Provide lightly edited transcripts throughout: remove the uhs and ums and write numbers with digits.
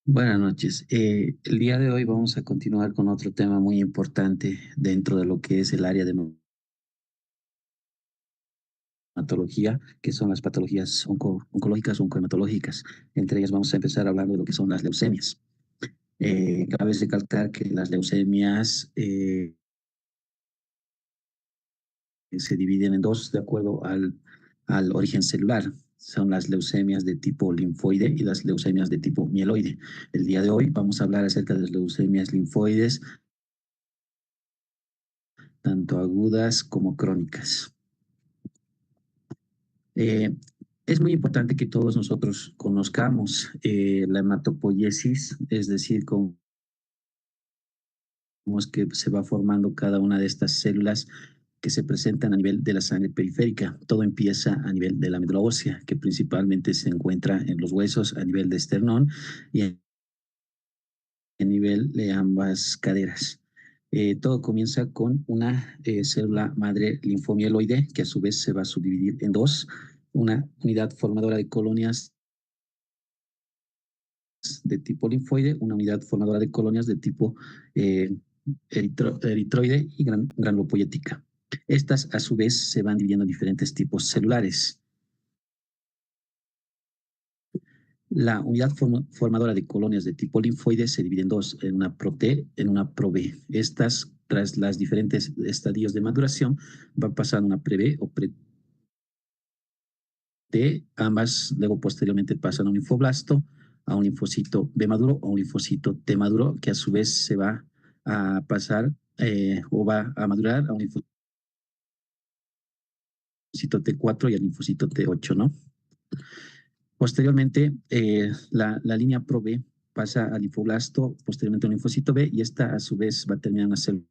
Buenas noches. El día de hoy vamos a continuar con otro tema muy importante dentro de lo que es el área de hematología, que son las patologías oncológicas o oncohematológicas. Entre ellas vamos a empezar hablando de lo que son las leucemias. Cabe recalcar que las leucemias se dividen en dos de acuerdo al origen celular. Son las leucemias de tipo linfoide y las leucemias de tipo mieloide. El día de hoy vamos a hablar acerca de las leucemias linfoides, tanto agudas como crónicas. Eh, es muy importante que todos nosotros conozcamos la hematopoiesis, es decir, cómo es que se va formando cada una de estas células que se presentan a nivel de la sangre periférica. Todo empieza a nivel de la médula ósea, que principalmente se encuentra en los huesos a nivel de esternón y a nivel de ambas caderas. Todo comienza con una célula madre linfomieloide que a su vez se va a subdividir en dos, una unidad formadora de colonias de tipo linfoide, una unidad formadora de colonias de tipo eh, eritroide y granulopoyética. Estas, a su vez, se van dividiendo en diferentes tipos celulares. La unidad formadora de colonias de tipo linfoide se divide en dos, en una pro-T, en una pro-B. Estas, tras los diferentes estadios de maduración, van pasando a una pre-B o pre-T. Ambas luego posteriormente pasan a un linfoblasto, a un linfocito B maduro o un linfocito T maduro, que a su vez se va a pasar o va a madurar a un linfocito T4 y al linfocito T8, ¿no? Posteriormente, la línea Pro-B pasa al linfoblasto, posteriormente a un linfocito B, y esta a su vez va a terminar en una célula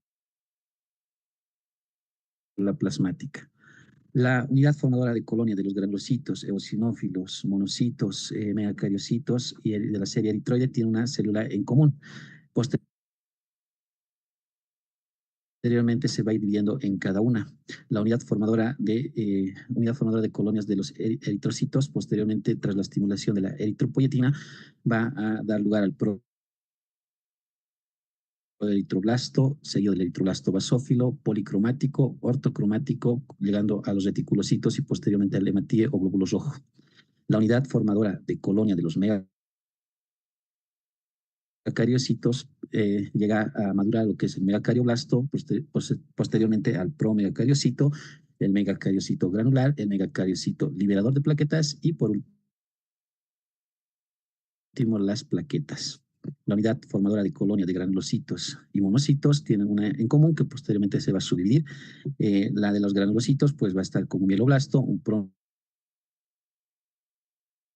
plasmática. La unidad formadora de colonia de los granulocitos, eosinófilos, monocitos, megacariocitos y de la serie eritroide tiene una célula en común. Posteriormente se va a ir dividiendo en cada una. La unidad formadora de colonias de los eritrocitos, posteriormente, tras la estimulación de la eritropoyetina, va a dar lugar al eritroblasto, seguido del eritroblasto basófilo, policromático, ortocromático, llegando a los reticulocitos y posteriormente al hematíe o glóbulos rojos. La unidad formadora de colonia de los megacariocitos llega a madurar lo que es el megacarioblasto, posteriormente al promegacariocito, el megacariocito granular, el megacariocito liberador de plaquetas y por último las plaquetas. La unidad formadora de colonia de granulocitos y monocitos tienen una en común que posteriormente se va a subdividir. La de los granulocitos pues va a estar como un mieloblasto, un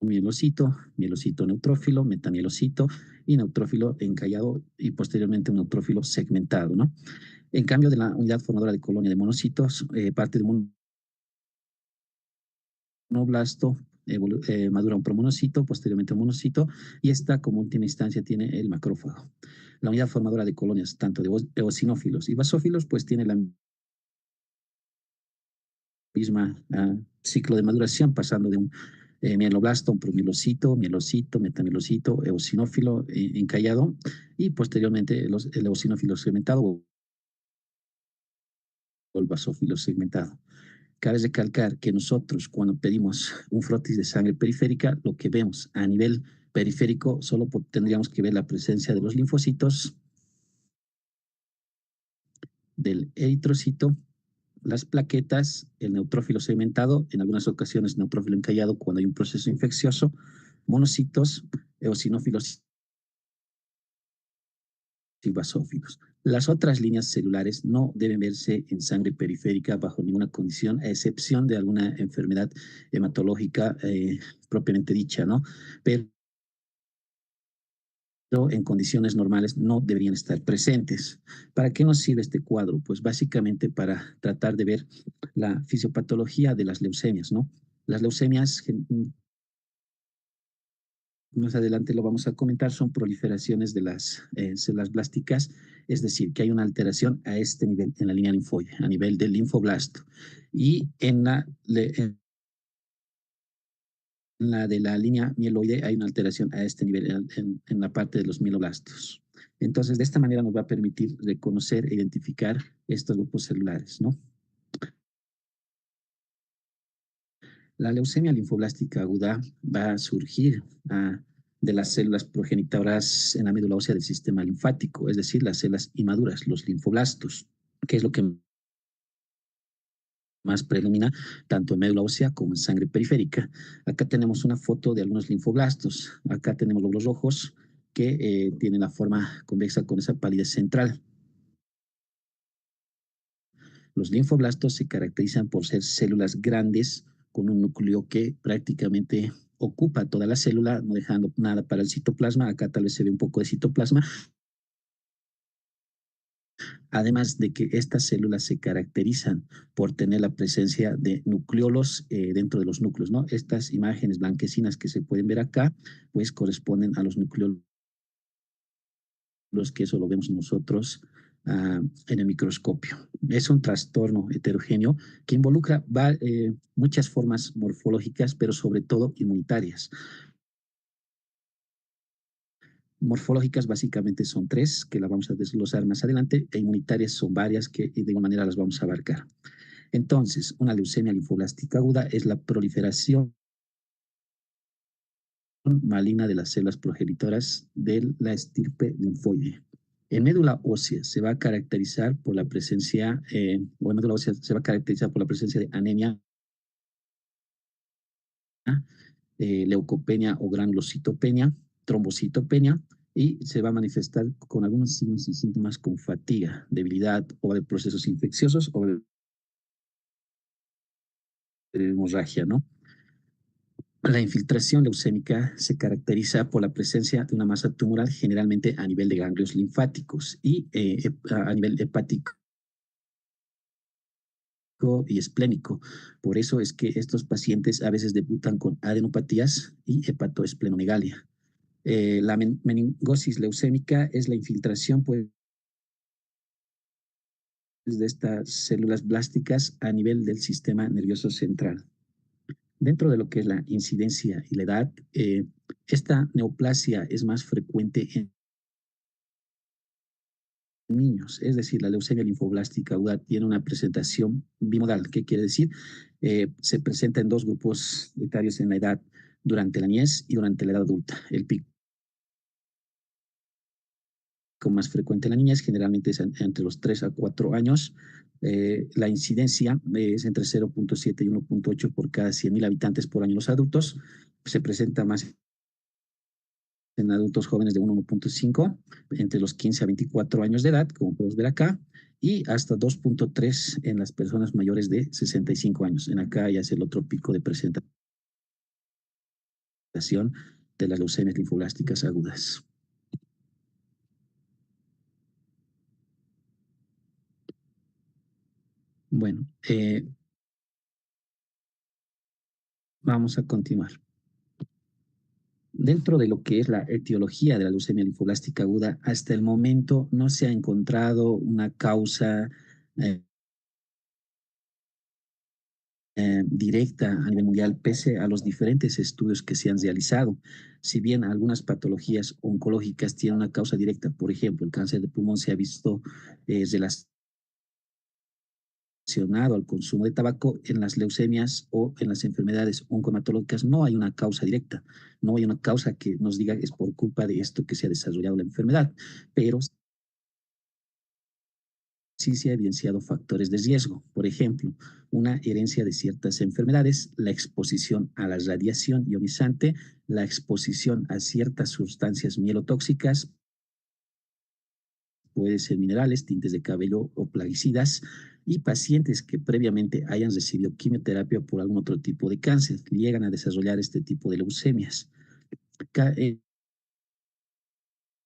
mielocito, mielocito neutrófilo, metamielocito y neutrófilo encallado y posteriormente un neutrófilo segmentado, ¿no? En cambio de la unidad formadora de colonia de monocitos, parte de un monoblasto, madura un promonocito, posteriormente un monocito, y esta como última instancia tiene el macrófago. La unidad formadora de colonias tanto de eosinófilos y basófilos pues tiene la misma ciclo de maduración, pasando de un mieloblasto, un promielocito, mielocito, metamielocito, eosinófilo encallado y posteriormente el eosinófilo segmentado o el basófilo segmentado. Cabe recalcar que nosotros cuando pedimos un frotis de sangre periférica, lo que vemos a nivel periférico solo tendríamos que ver la presencia de los linfocitos, del eritrocito, las plaquetas, el neutrófilo segmentado, en algunas ocasiones neutrófilo encallado cuando hay un proceso infeccioso, monocitos, eosinófilos y basófilos. Las otras líneas celulares no deben verse en sangre periférica bajo ninguna condición, a excepción de alguna enfermedad hematológica propiamente dicha, ¿no? Pero en condiciones normales no deberían estar presentes. ¿Para qué nos sirve este cuadro? Pues básicamente para tratar de ver la fisiopatología de las leucemias, ¿no? Las leucemias, más adelante lo vamos a comentar, son proliferaciones de las células blásticas, es decir, que hay una alteración a este nivel, en la línea linfoide, a nivel del linfoblasto. Y en la de la línea mieloide hay una alteración a este nivel en la parte de los mieloblastos. Entonces, de esta manera nos va a permitir reconocer e identificar estos grupos celulares, ¿no? La leucemia linfoblástica aguda va a surgir de las células progenitoras en la médula ósea del sistema linfático, es decir, las células inmaduras, los linfoblastos, que es lo que más predomina tanto en médula ósea como en sangre periférica. Acá tenemos una foto de algunos linfoblastos. Acá tenemos los rojos que tienen la forma convexa con esa palidez central. Los linfoblastos se caracterizan por ser células grandes con un núcleo que prácticamente ocupa toda la célula, no dejando nada para el citoplasma. Acá tal vez se ve un poco de citoplasma. Además de que estas células se caracterizan por tener la presencia de nucleolos dentro de los núcleos, ¿no? Estas imágenes blanquecinas que se pueden ver acá, pues corresponden a los nucleolos, que eso lo vemos nosotros en el microscopio. Es un trastorno heterogéneo que involucra muchas formas morfológicas, pero sobre todo inmunitarias. Morfológicas básicamente son tres, que la vamos a desglosar más adelante, e inmunitarias son varias que de igual manera las vamos a abarcar. Entonces, una leucemia linfoblástica aguda es la proliferación maligna de las células progenitoras de la estirpe linfoide. En médula ósea se va a caracterizar por la presencia, o en médula ósea se va a caracterizar por la presencia de anemia, leucopenia o granulocitopenia, trombocitopenia, y se va a manifestar con algunos signos y síntomas como fatiga, debilidad o de procesos infecciosos o de hemorragia, ¿no? La infiltración leucémica se caracteriza por la presencia de una masa tumoral generalmente a nivel de ganglios linfáticos y a nivel hepático y esplénico. Por eso es que estos pacientes a veces debutan con adenopatías y hepatoesplenomegalia. La meningosis leucémica es la infiltración pues, de estas células blásticas a nivel del sistema nervioso central. Dentro de lo que es la incidencia y la edad, esta neoplasia es más frecuente en niños, es decir, la leucemia linfoblástica aguda tiene una presentación bimodal. ¿Qué quiere decir? Se presenta en dos grupos etarios en la edad, durante la niñez y durante la edad adulta. El pico más frecuente en la niñez generalmente es entre los 3 a 4 años. La incidencia es entre 0.7 y 1.8 por cada 100.000 habitantes por año en los adultos. Se presenta más en adultos jóvenes de 1.5 entre los 15 a 24 años de edad, como podemos ver acá, y hasta 2.3 en las personas mayores de 65 años. En acá ya es el otro pico de presentación de las leucemias linfoblásticas agudas. Bueno, vamos a continuar. Dentro de lo que es la etiología de la leucemia linfoblástica aguda, hasta el momento no se ha encontrado una causa directa a nivel mundial, pese a los diferentes estudios que se han realizado. Si bien algunas patologías oncológicas tienen una causa directa, por ejemplo, el cáncer de pulmón se ha visto relacionado al consumo de tabaco, en las leucemias o en las enfermedades oncohematológicas no hay una causa directa, no hay una causa que nos diga es por culpa de esto que se ha desarrollado la enfermedad, pero sí se ha evidenciado factores de riesgo. Por ejemplo, una herencia de ciertas enfermedades, la exposición a la radiación ionizante, la exposición a ciertas sustancias mielotóxicas, puede ser minerales, tintes de cabello o plaguicidas, y pacientes que previamente hayan recibido quimioterapia por algún otro tipo de cáncer llegan a desarrollar este tipo de leucemias.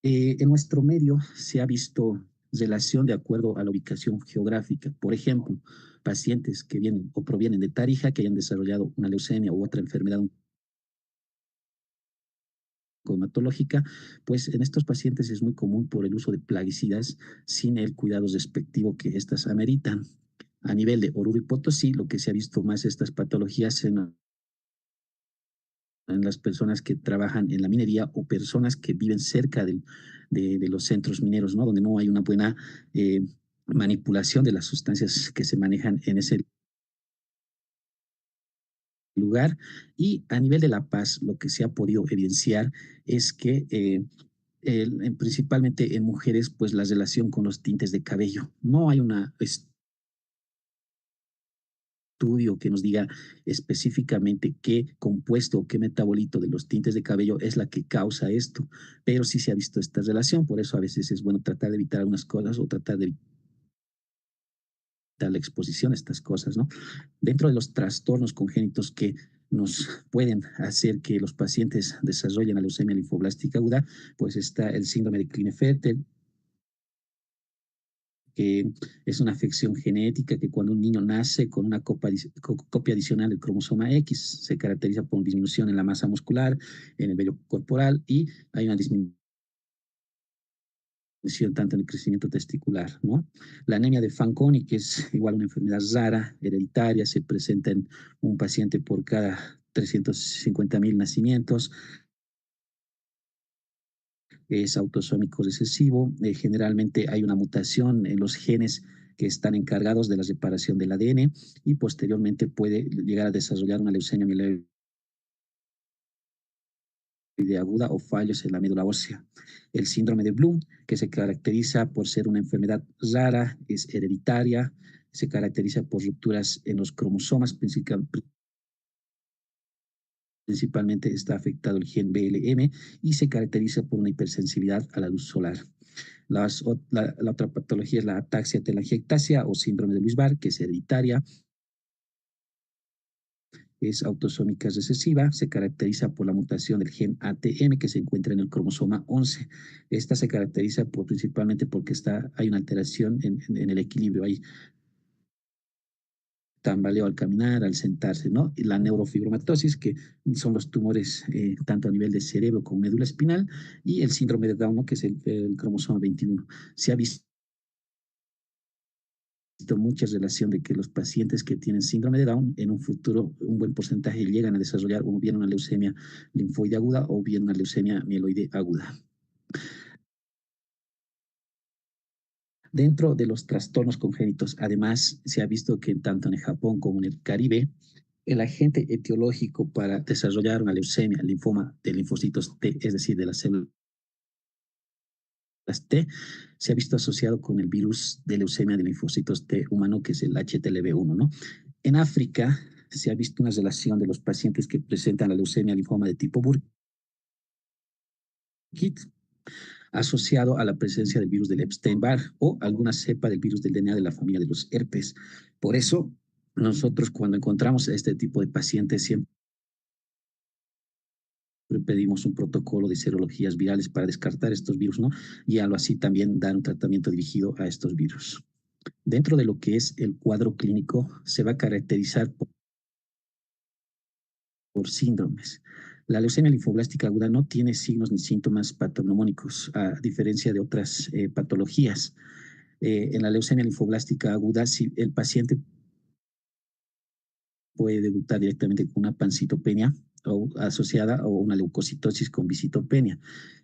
En nuestro medio se ha visto relación de acuerdo a la ubicación geográfica. Por ejemplo, pacientes que vienen o provienen de Tarija, que hayan desarrollado una leucemia u otra enfermedad oncohematológica, pues en estos pacientes es muy común por el uso de plaguicidas sin el cuidado respectivo que éstas ameritan. A nivel de Oruro y Potosí, lo que se ha visto más estas patologías en en las personas que trabajan en la minería o personas que viven cerca de los centros mineros, ¿no? Donde no hay una buena manipulación de las sustancias que se manejan en ese lugar. Y a nivel de La Paz, lo que se ha podido evidenciar es que principalmente en mujeres, pues la relación con los tintes de cabello. No hay un estudio que nos diga específicamente qué compuesto o qué metabolito de los tintes de cabello es la que causa esto, pero sí se ha visto esta relación, por eso a veces es bueno tratar de evitar algunas cosas o tratar de evitar la exposición a estas cosas, ¿no? Dentro de los trastornos congénitos que nos pueden hacer que los pacientes desarrollen la leucemia linfoblástica aguda, pues está el síndrome de Klinefelter, que es una afección genética que cuando un niño nace con una copia adicional del cromosoma X, se caracteriza por disminución en la masa muscular, en el vello corporal y hay una disminución tanto en el crecimiento testicular, ¿no? La anemia de Fanconi, que es igual una enfermedad rara, hereditaria, se presenta en un paciente por cada 350.000 nacimientos, es autosómico recesivo. Generalmente hay una mutación en los genes que están encargados de la reparación del ADN y posteriormente puede llegar a desarrollar una leucemia mieloide aguda o fallos en la médula ósea. El síndrome de Bloom, que se caracteriza por ser una enfermedad rara, es hereditaria, se caracteriza por rupturas en los cromosomas, principalmente está afectado el gen BLM y se caracteriza por una hipersensibilidad a la luz solar. La otra patología es la ataxia telangiectasia o síndrome de Luis-Barr, que es hereditaria, es autosómica recesiva, se caracteriza por la mutación del gen ATM que se encuentra en el cromosoma 11. Esta se caracteriza principalmente porque hay una alteración en el equilibrio, hay tambaleo al caminar, al sentarse, ¿no? Y la neurofibromatosis, que son los tumores tanto a nivel de cerebro como médula espinal, y el síndrome de Down, ¿no? Que es el cromosoma 21. Se ha visto mucha relación de que los pacientes que tienen síndrome de Down en un futuro un buen porcentaje llegan a desarrollar o bien una leucemia linfoide aguda o bien una leucemia mieloide aguda. Dentro de los trastornos congénitos, además, se ha visto que tanto en el Japón como en el Caribe, el agente etiológico para desarrollar una leucemia, linfoma de linfocitos T, es decir, de las células T, se ha visto asociado con el virus de leucemia de linfocitos T humano, que es el HTLV1, ¿no? En África se ha visto una relación de los pacientes que presentan la leucemia linfoma de tipo Burkitt asociado a la presencia del virus del Epstein-Barr o alguna cepa del virus del DNA de la familia de los herpes. Por eso, nosotros cuando encontramos a este tipo de pacientes siempre pedimos un protocolo de serologías virales para descartar estos virus, ¿no? Y así también dar un tratamiento dirigido a estos virus. Dentro de lo que es el cuadro clínico, se va a caracterizar por síndromes. La leucemia linfoblástica aguda no tiene signos ni síntomas patognomónicos, a diferencia de otras patologías. En la leucemia linfoblástica aguda, si el paciente puede debutar directamente con una pancitopenia o asociada a una leucocitosis con visitopenia.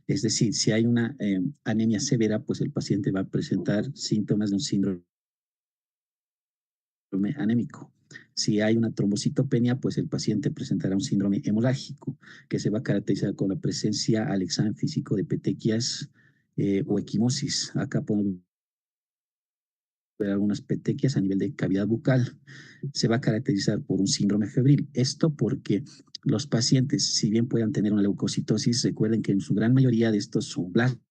Es decir, si hay una anemia severa, pues el paciente va a presentar síntomas de un síndrome anémico. Si hay una trombocitopenia, pues el paciente presentará un síndrome hemorrágico que se va a caracterizar con la presencia al examen físico de petequias o equimosis. Acá podemos ver algunas petequias a nivel de cavidad bucal. Se va a caracterizar por un síndrome febril. Esto porque los pacientes, si bien puedan tener una leucocitosis, recuerden que en su gran mayoría de estos son blastos,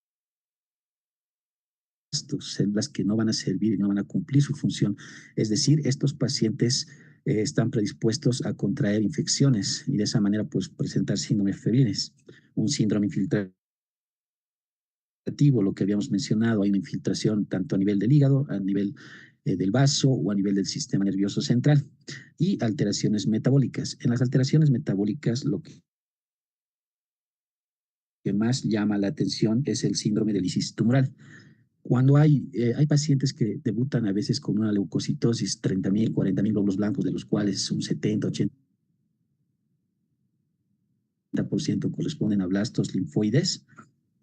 células que no van a servir y no van a cumplir su función. Es decir, estos pacientes están predispuestos a contraer infecciones y de esa manera pues presentar síndromes febriles. Un síndrome infiltrativo, lo que habíamos mencionado, hay una infiltración tanto a nivel del hígado, a nivel del vaso o a nivel del sistema nervioso central y alteraciones metabólicas. En las alteraciones metabólicas lo que más llama la atención es el síndrome de lisis tumoral. Cuando hay pacientes que debutan a veces con una leucocitosis, 30.000, 40.000 glóbulos blancos, de los cuales un 70, 80 40% corresponden a blastos linfoides.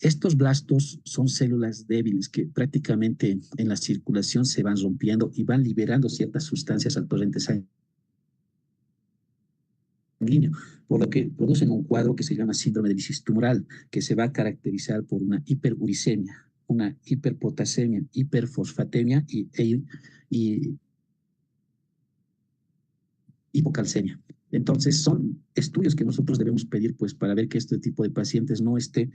Estos blastos son células débiles que prácticamente en la circulación se van rompiendo y van liberando ciertas sustancias al torrente sanguíneo, por lo que producen un cuadro que se llama síndrome de lisis tumoral, que se va a caracterizar por una hiperuricemia, una hiperpotasemia, hiperfosfatemia y hipocalcemia. Entonces, son estudios que nosotros debemos pedir pues, para ver que este tipo de pacientes no esté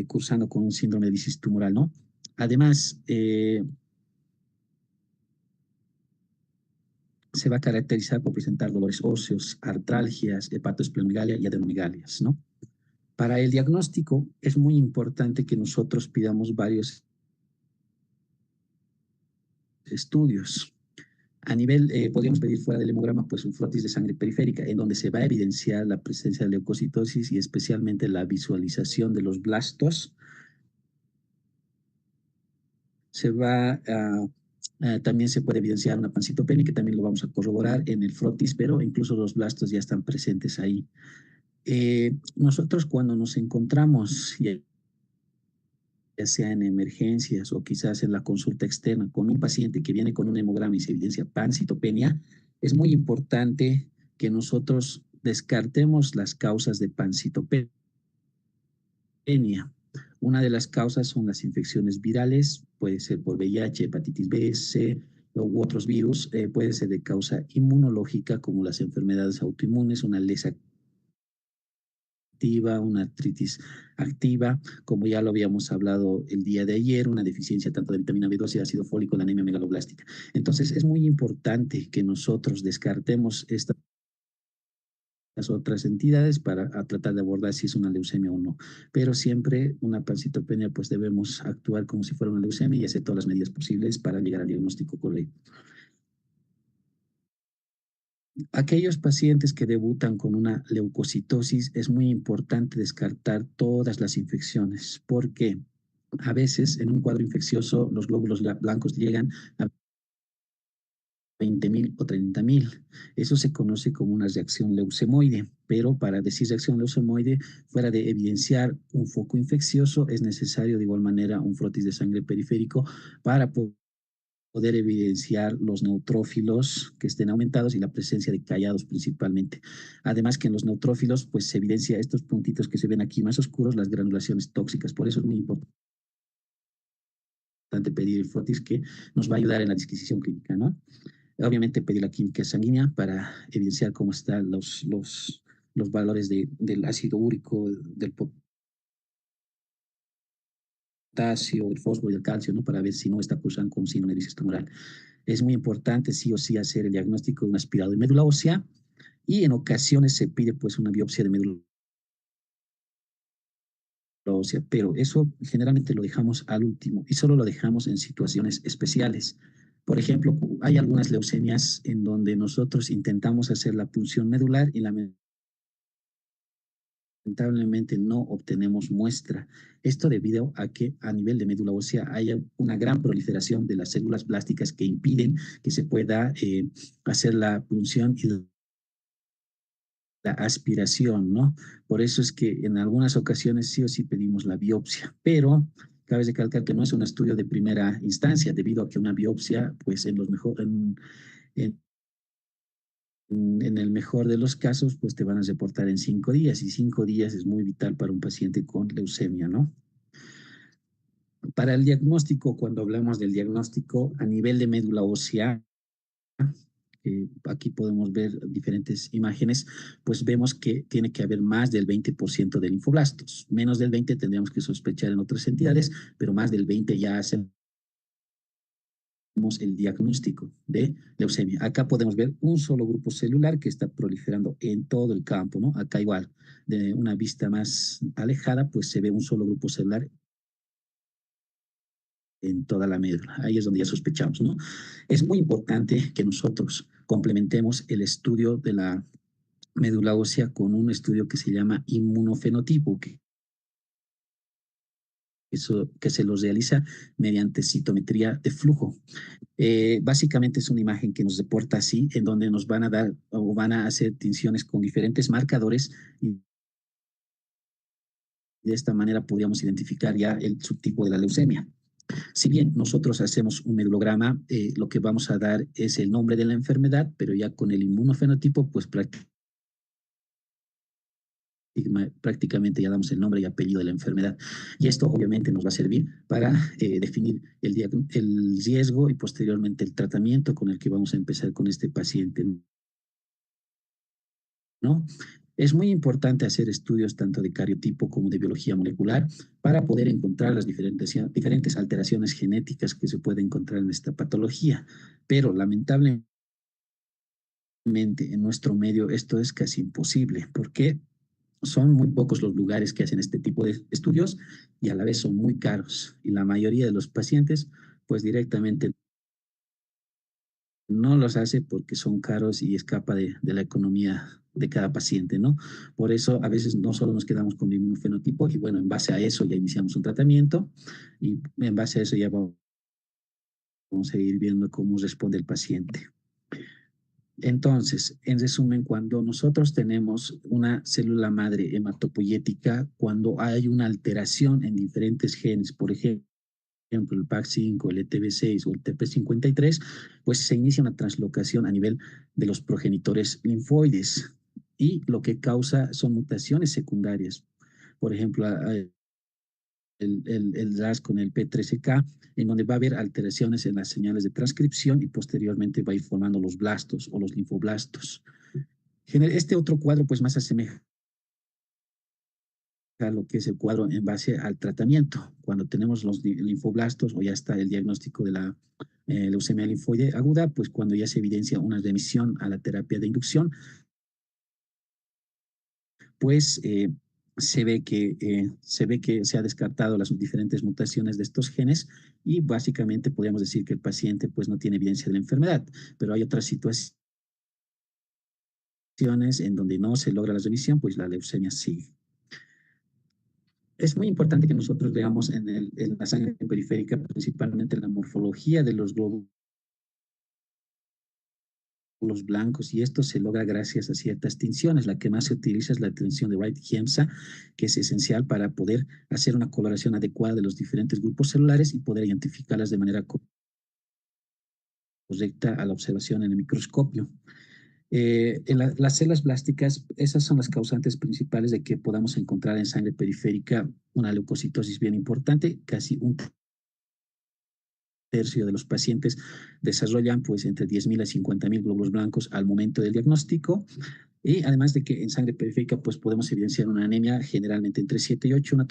cursando con un síndrome de lisis tumoral, ¿no? Además, se va a caracterizar por presentar dolores óseos, artralgias, hepatoesplenomegalia y adenomegalias, ¿no? Para el diagnóstico es muy importante que nosotros pidamos varios estudios. A nivel, podríamos pedir fuera del hemograma, pues un frotis de sangre periférica, en donde se va a evidenciar la presencia de leucocitosis y especialmente la visualización de los blastos. Se va a también se puede evidenciar una pancitopenia, que también lo vamos a corroborar en el frotis, pero incluso los blastos ya están presentes ahí. Nosotros cuando nos encontramos, ya sea en emergencias o quizás en la consulta externa, con un paciente que viene con un hemograma y se evidencia pancitopenia, es muy importante que nosotros descartemos las causas de pancitopenia. Una de las causas son las infecciones virales, puede ser por VIH, hepatitis B, C u otros virus, puede ser de causa inmunológica como las enfermedades autoinmunes, una lesa activa, una artritis activa, como ya lo habíamos hablado el día de ayer, una deficiencia tanto de vitamina B12 y ácido fólico, la anemia megaloblástica. Entonces es muy importante que nosotros descartemos estas otras entidades para tratar de abordar si es una leucemia o no. Pero siempre una pancitopenia, pues debemos actuar como si fuera una leucemia y hacer todas las medidas posibles para llegar al diagnóstico correcto. Aquellos pacientes que debutan con una leucocitosis es muy importante descartar todas las infecciones porque a veces en un cuadro infeccioso los glóbulos blancos llegan a 20.000 o 30.000. Eso se conoce como una reacción leucemoide, pero para decir reacción leucemoide, fuera de evidenciar un foco infeccioso, es necesario de igual manera un frotis de sangre periférico para poder evidenciar los neutrófilos que estén aumentados y la presencia de callados principalmente. Además que en los neutrófilos pues se evidencia estos puntitos que se ven aquí más oscuros, las granulaciones tóxicas. Por eso es muy importante pedir el frotis que nos va a ayudar en la disquisición clínica, ¿no? Obviamente pedir la química sanguínea para evidenciar cómo están los valores del ácido úrico, del potasio, del fósforo y del calcio, ¿no? Para ver si no está cursando con síndrome de lisis tumoral. Es muy importante sí o sí hacer el diagnóstico de un aspirado de médula ósea y en ocasiones se pide pues una biopsia de médula ósea, pero eso generalmente lo dejamos al último y solo lo dejamos en situaciones especiales. Por ejemplo, hay algunas leucemias en donde nosotros intentamos hacer la punción medular y lamentablemente no obtenemos muestra. Esto debido a que a nivel de médula ósea haya una gran proliferación de las células plásticas que impiden que se pueda hacer la punción y la aspiración, ¿no? Por eso es que en algunas ocasiones sí o sí pedimos la biopsia, pero cabe recalcar que no es un estudio de primera instancia, debido a que una biopsia, pues en los mejor, en, en el mejor de los casos, pues te van a reportar en 5 días y 5 días es muy vital para un paciente con leucemia, ¿no? Para el diagnóstico, cuando hablamos del diagnóstico a nivel de médula ósea, aquí podemos ver diferentes imágenes, pues vemos que tiene que haber más del 20% de linfoblastos. Menos del 20 tendríamos que sospechar en otras entidades, pero más del 20 ya hacemos el diagnóstico de leucemia. Acá podemos ver un solo grupo celular que está proliferando en todo el campo, ¿no? Acá igual, de una vista más alejada, pues se ve un solo grupo celular en toda la médula. Ahí es donde ya sospechamos, ¿no? Es muy importante que nosotros complementemos el estudio de la médula ósea con un estudio que se llama inmunofenotipo, que se los realiza mediante citometría de flujo. Básicamente es una imagen que nos reporta así, en donde nos van a dar o van a hacer tinciones con diferentes marcadores y de esta manera podríamos identificar ya el subtipo de la leucemia. Si bien nosotros hacemos un medulograma, lo que vamos a dar es el nombre de la enfermedad, pero ya con el inmunofenotipo, pues prácticamente ya damos el nombre y apellido de la enfermedad. Y esto obviamente nos va a servir para definir el riesgo y posteriormente el tratamiento con el que vamos a empezar con este paciente, ¿no? Es muy importante hacer estudios tanto de cariotipo como de biología molecular para poder encontrar las diferentes alteraciones genéticas que se pueden encontrar en esta patología. Pero lamentablemente en nuestro medio esto es casi imposible. ¿Por qué? Son muy pocos los lugares que hacen este tipo de estudios y a la vez son muy caros. Y la mayoría de los pacientes, pues directamente no los hace porque son caros y escapa de la economía de cada paciente, ¿no? Por eso a veces no solo nos quedamos con el mismo fenotipo y bueno, en base a eso ya iniciamos un tratamiento y en base a eso ya vamos a ir viendo cómo responde el paciente. Entonces, en resumen, cuando nosotros tenemos una célula madre hematopoyética, cuando hay una alteración en diferentes genes, por ejemplo, el PAC5, el ETB6 o el TP53, pues se inicia una translocación a nivel de los progenitores linfoides y lo que causa son mutaciones secundarias. Por ejemplo, el RAS con el P13K, en donde va a haber alteraciones en las señales de transcripción y posteriormente va a ir formando los blastos o los linfoblastos. Este otro cuadro pues más asemeja a lo que es el cuadro en base al tratamiento. Cuando tenemos los linfoblastos o ya está el diagnóstico de la leucemia linfoide aguda, pues cuando ya se evidencia una remisión a la terapia de inducción, pues se ve que se ha descartado las diferentes mutaciones de estos genes y básicamente podríamos decir que el paciente pues no tiene evidencia de la enfermedad, pero hay otras situaciones en donde no se logra la remisión, pues la leucemia sigue. Es muy importante que nosotros veamos en la sangre periférica principalmente la morfología de los glóbulos blancos y esto se logra gracias a ciertas tinciones. La que más se utiliza es la tinción de Wright-Giemsa, que es esencial para poder hacer una coloración adecuada de los diferentes grupos celulares y poder identificarlas de manera correcta a la observación en el microscopio. Las células blásticas, esas son las causantes principales de que podamos encontrar en sangre periférica una leucocitosis bien importante, casi un tercio de los pacientes desarrollan pues entre 10.000 a 50.000 glóbulos blancos al momento del diagnóstico y además de que en sangre periférica pues podemos evidenciar una anemia generalmente entre 7 y 8, una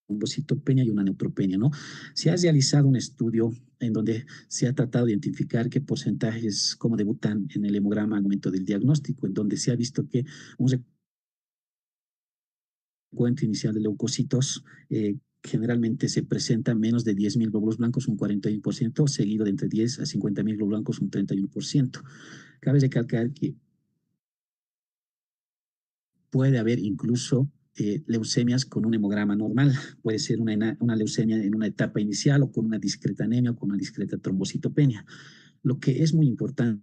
trombocitopenia y una neutropenia, ¿no? Se ha realizado un estudio en donde se ha tratado de identificar qué porcentajes, cómo debutan en el hemograma al momento del diagnóstico, en donde se ha visto que un recuento inicial de leucocitos generalmente se presenta menos de 10.000 glóbulos blancos, un 41%, seguido de entre 10 a 50.000 glóbulos blancos, un 31%. Cabe recalcar que puede haber incluso leucemias con un hemograma normal. Puede ser una leucemia en una etapa inicial o con una discreta anemia o con una discreta trombocitopenia. Lo que es muy importante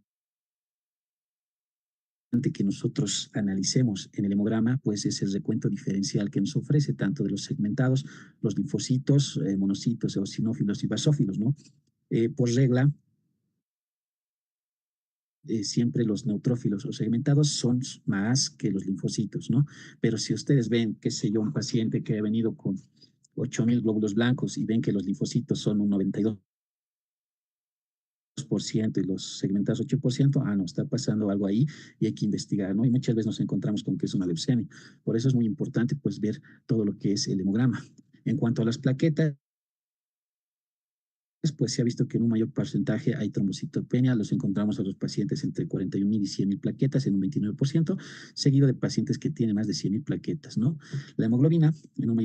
que nosotros analicemos en el hemograma, pues es el recuento diferencial que nos ofrece tanto de los segmentados, los linfocitos, monocitos, eosinófilos y basófilos, ¿no? Por regla, siempre los neutrófilos o segmentados son más que los linfocitos, ¿no? Pero si ustedes ven, qué sé yo, un paciente que ha venido con 8.000 glóbulos blancos y ven que los linfocitos son un 92% y los segmentados 8%, no, está pasando algo ahí y hay que investigar, ¿no? Y muchas veces nos encontramos con que es una leucemia. Por eso es muy importante, pues, ver todo lo que es el hemograma. En cuanto a las plaquetas, pues se ha visto que en un mayor porcentaje hay trombocitopenia, los encontramos a los pacientes entre 41.000 y 100.000 plaquetas en un 29%, seguido de pacientes que tienen más de 100.000 plaquetas, ¿no? La hemoglobina en un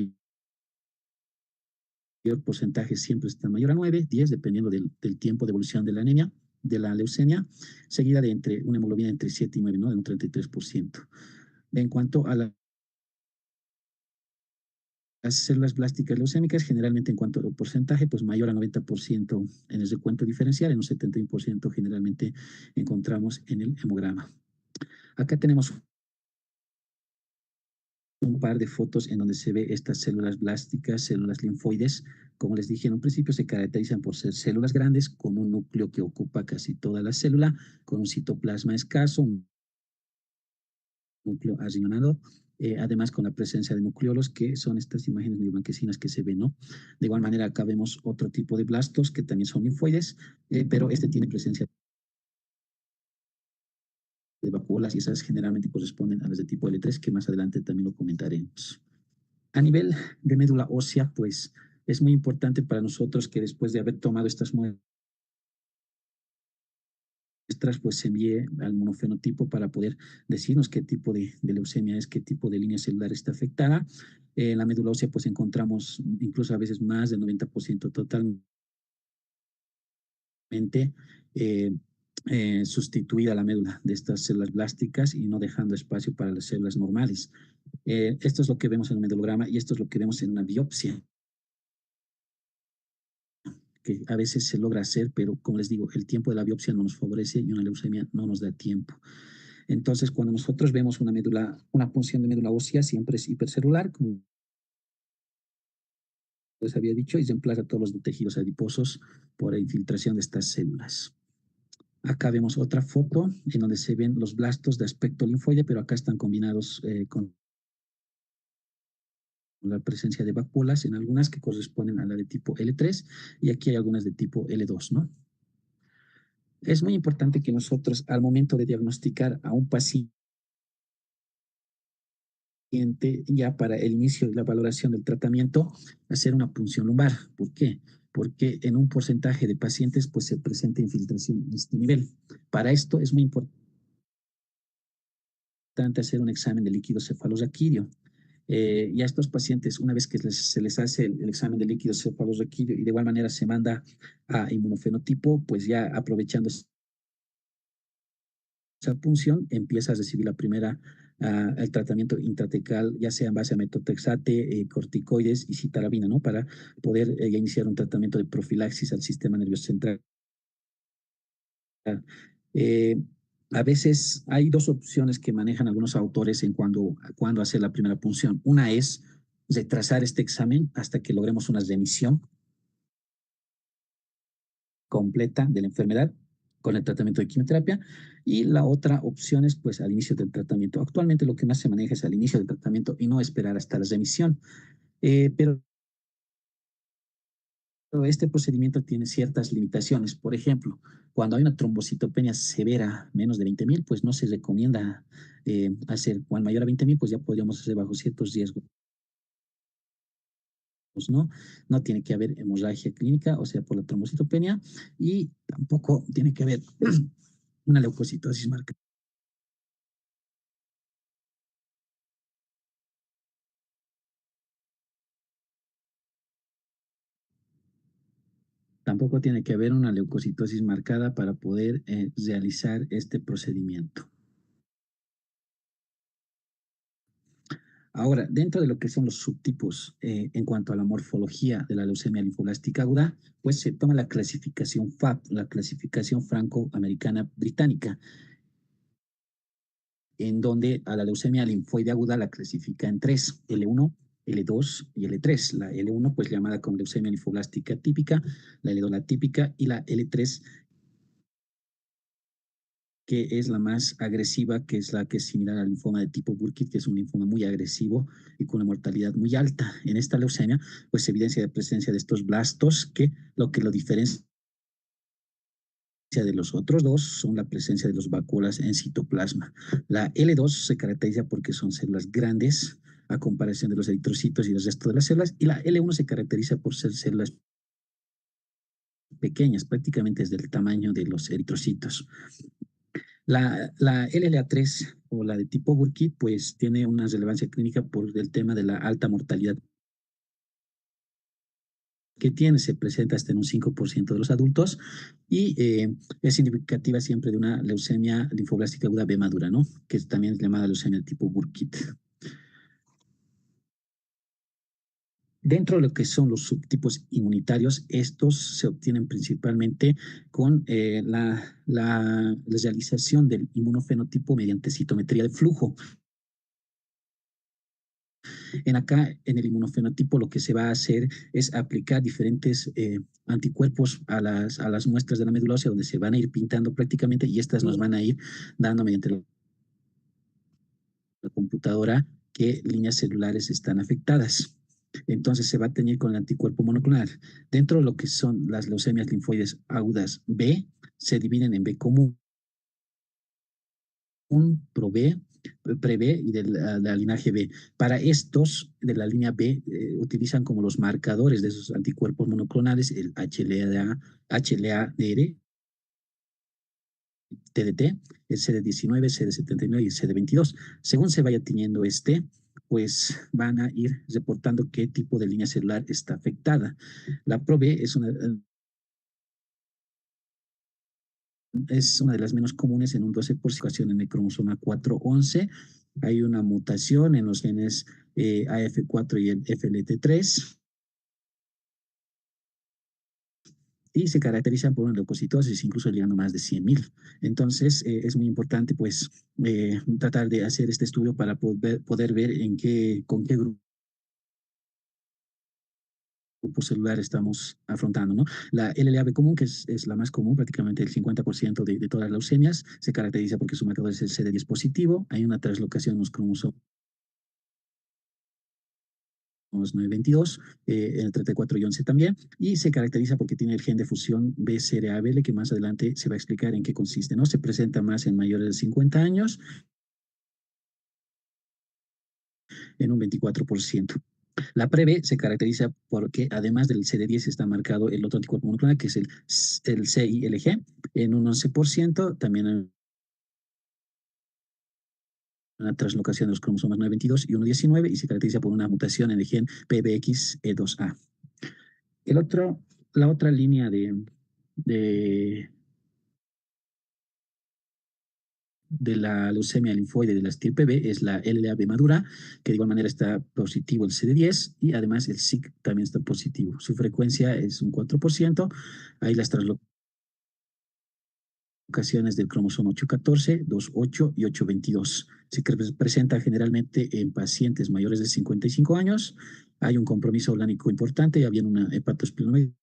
mayor porcentaje siempre está mayor a 9, 10, dependiendo del tiempo de evolución de la anemia, de la leucemia, seguida de entre una hemoglobina entre 7 y 9, ¿no? De un 33%. En cuanto a las células plásticas leucémicas, generalmente en cuanto al porcentaje, pues mayor a 90% en el recuento diferencial, en un 71% generalmente encontramos en el hemograma. Acá tenemos un par de fotos en donde se ve estas células blásticas, células linfoides. Como les dije en un principio, se caracterizan por ser células grandes con un núcleo que ocupa casi toda la célula, con un citoplasma escaso, un núcleo arriñonado, además con la presencia de nucleolos, que son estas imágenes medio blanquecinas que se ven, ¿no? De igual manera, acá vemos otro tipo de blastos que también son linfoides, pero este tiene presencia de vacuolas y esas generalmente corresponden a las de tipo L3, que más adelante también lo comentaremos. A nivel de médula ósea, pues es muy importante para nosotros que después de haber tomado estas muestras, pues se envíe al monofenotipo para poder decirnos qué tipo de leucemia es, qué tipo de línea celular está afectada. En la médula ósea, pues encontramos incluso a veces más del 90% totalmente eh, sustituida la médula de estas células blásticas y no dejando espacio para las células normales. Esto es lo que vemos en un medulograma y esto es lo que vemos en una biopsia, que a veces se logra hacer, pero como les digo, el tiempo de la biopsia no nos favorece y una leucemia no nos da tiempo. Entonces, cuando nosotros vemos una médula, una punción de médula ósea, siempre es hipercelular, como les había dicho, y reemplaza todos los tejidos adiposos por infiltración de estas células. Acá vemos otra foto en donde se ven los blastos de aspecto linfoide, pero acá están combinados con la presencia de vacuolas en algunas que corresponden a la de tipo L3 y aquí hay algunas de tipo L2, ¿no? Es muy importante que nosotros al momento de diagnosticar a un paciente ya para el inicio y la valoración del tratamiento, hacer una punción lumbar. ¿Por qué? Porque en un porcentaje de pacientes pues se presenta infiltración de este nivel. Para esto es muy importante hacer un examen de líquido cefalorraquídeo. Y a estos pacientes, una vez que se les hace el examen de líquido cefalorraquídeo y de igual manera se manda a inmunofenotipo, pues ya aprovechando esa punción, empieza a recibir la primera, el tratamiento intratecal, ya sea en base a metotrexate, corticoides y citarabina, ¿no? Para poder iniciar un tratamiento de profilaxis al sistema nervioso central. Eh, a veces hay dos opciones que manejan algunos autores en cuando hacer la primera punción. Una es retrasar este examen hasta que logremos una remisión completa de la enfermedad con el tratamiento de quimioterapia y la otra opción es pues al inicio del tratamiento. Actualmente lo que más se maneja es al inicio del tratamiento y no esperar hasta la remisión, pero este procedimiento tiene ciertas limitaciones. Por ejemplo, cuando hay una trombocitopenia severa, menos de 20.000, pues no se recomienda hacer, cuando mayor a 20.000, pues ya podríamos hacer bajo ciertos riesgos, ¿no? No tiene que haber hemorragia clínica, o sea, por la trombocitopenia, y tampoco tiene que haber una leucocitosis marcada. Tampoco tiene que haber una leucocitosis marcada para poder realizar este procedimiento. Ahora, dentro de lo que son los subtipos en cuanto a la morfología de la leucemia linfoblástica aguda, pues se toma la clasificación FAB, la clasificación franco-americana británica, en donde a la leucemia linfoide aguda la clasifica en tres, L1, L2 y L3. La L1, pues llamada como leucemia linfoblástica típica, la L2 la típica y la L3 que es la más agresiva, que es la que es similar al linfoma de tipo Burkitt, que es un linfoma muy agresivo y con una mortalidad muy alta. En esta leucemia, pues se evidencia la presencia de estos blastos que lo diferencia de los otros dos son la presencia de los vacuolas en citoplasma. La L2 se caracteriza porque son células grandes a comparación de los eritrocitos y el resto de las células, y la L1 se caracteriza por ser células pequeñas, prácticamente es del tamaño de los eritrocitos. La LLA3 o la de tipo Burkitt, pues tiene una relevancia clínica por el tema de la alta mortalidad que tiene, se presenta hasta en un 5% de los adultos y es significativa siempre de una leucemia linfoblástica aguda B madura, ¿no? Que también es llamada leucemia tipo Burkitt. Dentro de lo que son los subtipos inmunitarios, estos se obtienen principalmente con la realización del inmunofenotipo mediante citometría de flujo. En el inmunofenotipo, lo que se va a hacer es aplicar diferentes anticuerpos a las muestras de la médula ósea, donde se van a ir pintando prácticamente, y estas nos van a ir dando mediante la computadora qué líneas celulares están afectadas. Entonces se va a teñir con el anticuerpo monoclonal. Dentro de lo que son las leucemias linfoides agudas B, se dividen en B común, ProB, PreB y de la linaje B. Para estos de la línea B utilizan como los marcadores de esos anticuerpos monoclonales el HLA-DR, TDT, el CD19, CD79 y el CD22. Según se vaya tiñendo pues van a ir reportando qué tipo de línea celular está afectada. La ProB es una de las menos comunes en un 12% en el cromosoma 411. Hay una mutación en los genes AF4 y el FLT3 y se caracterizan por una leucocitosis, incluso llegando a más de 100.000. Entonces, es muy importante pues tratar de hacer este estudio para poder ver con qué grupo celular estamos afrontando, ¿no? La LLAB común, que es la más común, prácticamente el 50% de todas las leucemias, se caracteriza porque su marcador es el CD10 positivo, hay una translocación en los cromosomas 922, en el 34 y 11 también, y se caracteriza porque tiene el gen de fusión BCR-ABL, que más adelante se va a explicar en qué consiste, ¿no? Se presenta más en mayores de 50 años, en un 24%. La PreB se caracteriza porque además del CD10 está marcado el otro anticuerpo monoclonal, que es el CILG, en un 11%, también en una translocación de los cromosomas 922 y 119, y se caracteriza por una mutación en el gen PBXE2A. La otra línea de, de la leucemia linfoide de la estirpe B es la LLAB madura, que de igual manera está positivo el CD10 y además el SIC también está positivo. Su frecuencia es un 4%. Hay las translocaciones del cromosoma 814, 28 y 822. Se presenta generalmente en pacientes mayores de 55 años. Hay un compromiso orgánico importante, había una hepatosplenomegalia,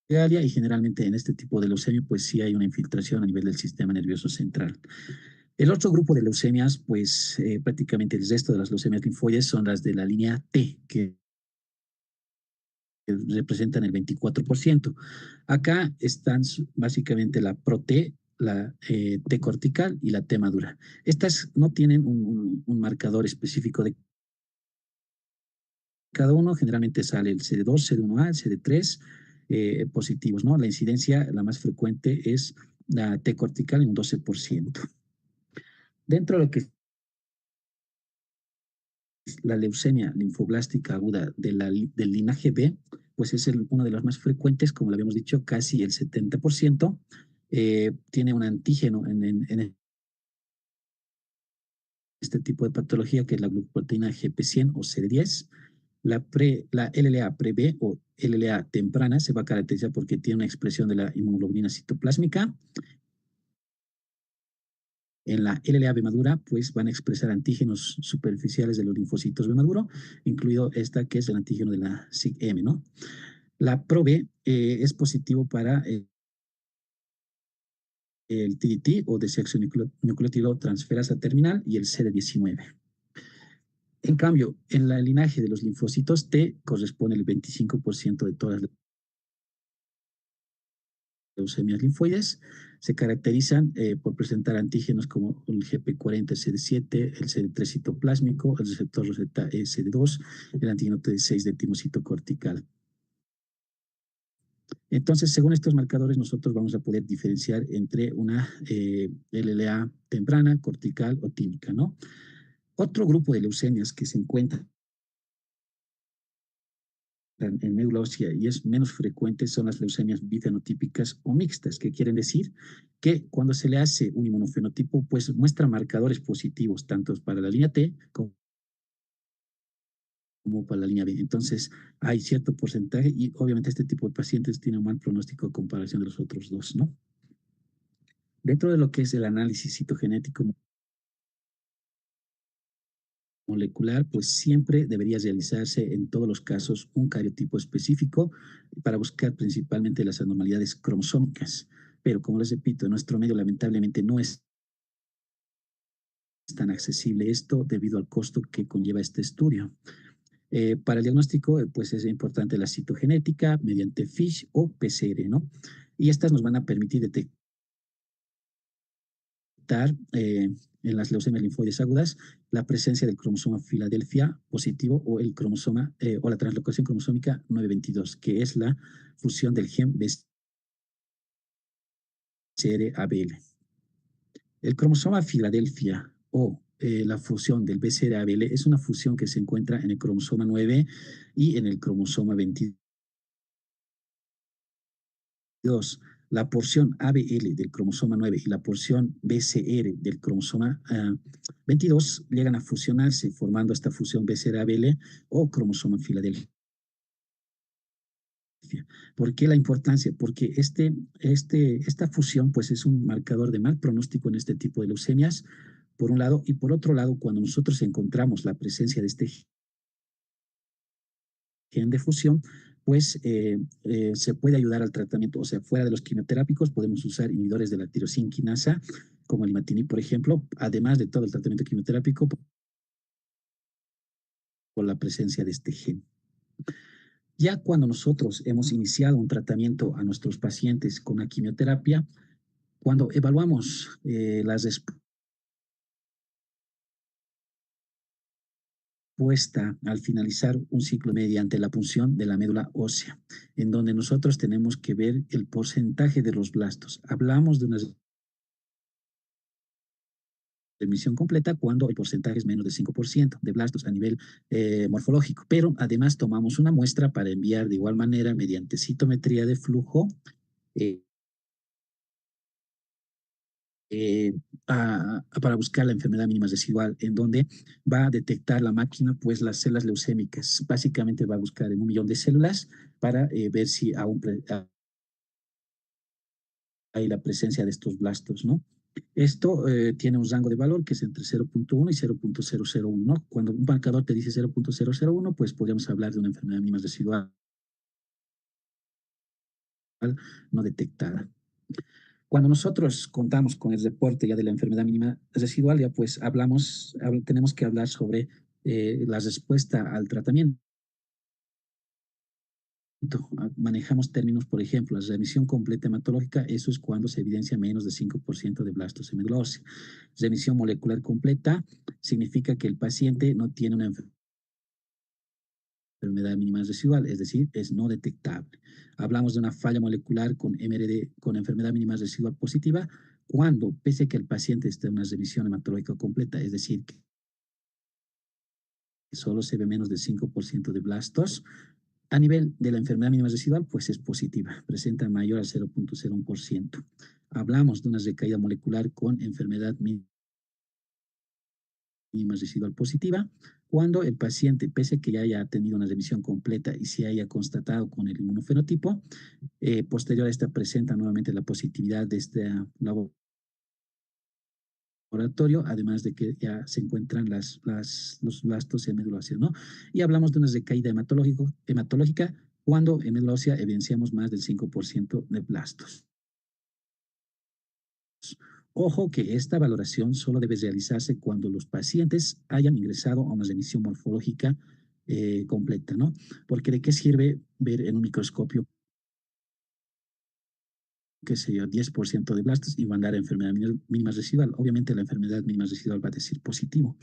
y generalmente en este tipo de leucemia pues sí hay una infiltración a nivel del sistema nervioso central. El otro grupo de leucemias, pues prácticamente el resto de las leucemias linfoides son las de la línea T, que representan el 24%. Acá están básicamente la ProT, la T cortical y la T madura. Estas no tienen un marcador específico de cada uno, generalmente sale el CD2, CD1A, el CD3 positivos, ¿no? La incidencia, la más frecuente es la T cortical en un 12%. Dentro de lo que la leucemia linfoblástica aguda del linaje B, pues es uno de los más frecuentes, como lo habíamos dicho, casi el 70%. Tiene un antígeno en este tipo de patología, que es la glucoproteína GP100 o CD10. La LLA pre-B o LLA temprana se va a caracterizar porque tiene una expresión de la inmunoglobulina citoplásmica. En la LLA-B madura, pues van a expresar antígenos superficiales de los linfocitos B maduro, incluido esta que es el antígeno de la SIG-M, ¿no? La ProB es positivo para el TDT o desoxirribonucleótido transferasa terminal y el CD19. En cambio, en el linaje de los linfocitos T corresponde el 25% de todas las leucemias linfoides. Se caracterizan por presentar antígenos como el GP40, CD7, el CD3 citoplásmico, el receptor roseta CD2, el antígeno T6 de timocito cortical. Entonces, según estos marcadores, nosotros vamos a poder diferenciar entre una LLA temprana, cortical o tímica, ¿no? Otro grupo de leucemias que se encuentran en médula ósea y es menos frecuente son las leucemias bifenotípicas o mixtas, que quieren decir que cuando se le hace un inmunofenotipo, pues muestra marcadores positivos, tanto para la línea T como para la línea B. Entonces, hay cierto porcentaje y obviamente este tipo de pacientes tiene un mal pronóstico a comparación de los otros dos, ¿no? Dentro de lo que es el análisis citogenético molecular, pues siempre debería realizarse en todos los casos un cariotipo específico para buscar principalmente las anormalidades cromosómicas. Pero como les repito, en nuestro medio lamentablemente no es tan accesible esto debido al costo que conlleva este estudio. Para el diagnóstico, pues es importante la citogenética mediante FISH o PCR, ¿no? Y estas nos van a permitir detectar en las leucemias linfoides agudas la presencia del cromosoma Filadelfia positivo o el cromosoma o la translocación cromosómica 922, que es la fusión del gen BCR-ABL. El cromosoma Filadelfia o la fusión del BCR-ABL es una fusión que se encuentra en el cromosoma 9 y en el cromosoma 22. La porción ABL del cromosoma 9 y la porción BCR del cromosoma 22 llegan a fusionarse formando esta fusión BCR-ABL o cromosoma Filadelfia. ¿Por qué la importancia? Porque esta fusión pues es un marcador de mal pronóstico en este tipo de leucemias, por un lado, y por otro lado, cuando nosotros encontramos la presencia de este gen de fusión, pues se puede ayudar al tratamiento, o sea, fuera de los quimioterápicos podemos usar inhibidores de la tirosina quinasa, como el imatinib, por ejemplo, además de todo el tratamiento quimioterápico por la presencia de este gen. Ya cuando nosotros hemos iniciado un tratamiento a nuestros pacientes con la quimioterapia, cuando evaluamos las respuesta al finalizar un ciclo mediante la punción de la médula ósea, en donde nosotros tenemos que ver el porcentaje de los blastos. Hablamos de una remisión completa cuando el porcentaje es menos del 5% de blastos a nivel morfológico, pero además tomamos una muestra para enviar de igual manera mediante citometría de flujo eh, eh, para buscar la enfermedad mínima residual, en donde va a detectar la máquina pues las células leucémicas. Básicamente va a buscar en 1 millón de células para ver si aún hay la presencia de estos blastos, ¿no? Esto tiene un rango de valor que es entre 0.1 y 0.001, ¿no? Cuando un marcador te dice 0.001, pues podríamos hablar de una enfermedad mínima residual no detectada. Cuando nosotros contamos con el reporte ya de la enfermedad mínima residual, ya pues tenemos que hablar sobre la respuesta al tratamiento. Manejamos términos, por ejemplo, la remisión completa hematológica, eso es cuando se evidencia menos de 5% de blastos en médula ósea. Remisión molecular completa significa que el paciente no tiene una enfermedad mínima residual, es decir, es no detectable. Hablamos de una falla molecular con MRD, con enfermedad mínima residual positiva, cuando, pese a que el paciente esté en una remisión hematológica completa, es decir, que solo se ve menos del 5% de blastos, a nivel de la enfermedad mínima residual, pues es positiva, presenta mayor al 0.01%. Hablamos de una recaída molecular con enfermedad mínima residual positiva, cuando el paciente, pese a que ya haya tenido una remisión completa y se haya constatado con el inmunofenotipo, posterior a esta presenta nuevamente la positividad de este laboratorio, además de que ya se encuentran los blastos en médula ósea, ¿no? Y hablamos de una recaída hematológica cuando en médula ósea evidenciamos más del 5% de blastos. Ojo que esta valoración solo debe realizarse cuando los pacientes hayan ingresado a una remisión morfológica completa, ¿no? Porque ¿de qué sirve ver en un microscopio, qué sé yo, 10% de blastos y mandar a enfermedad mínima residual? Obviamente la enfermedad mínima residual va a decir positivo.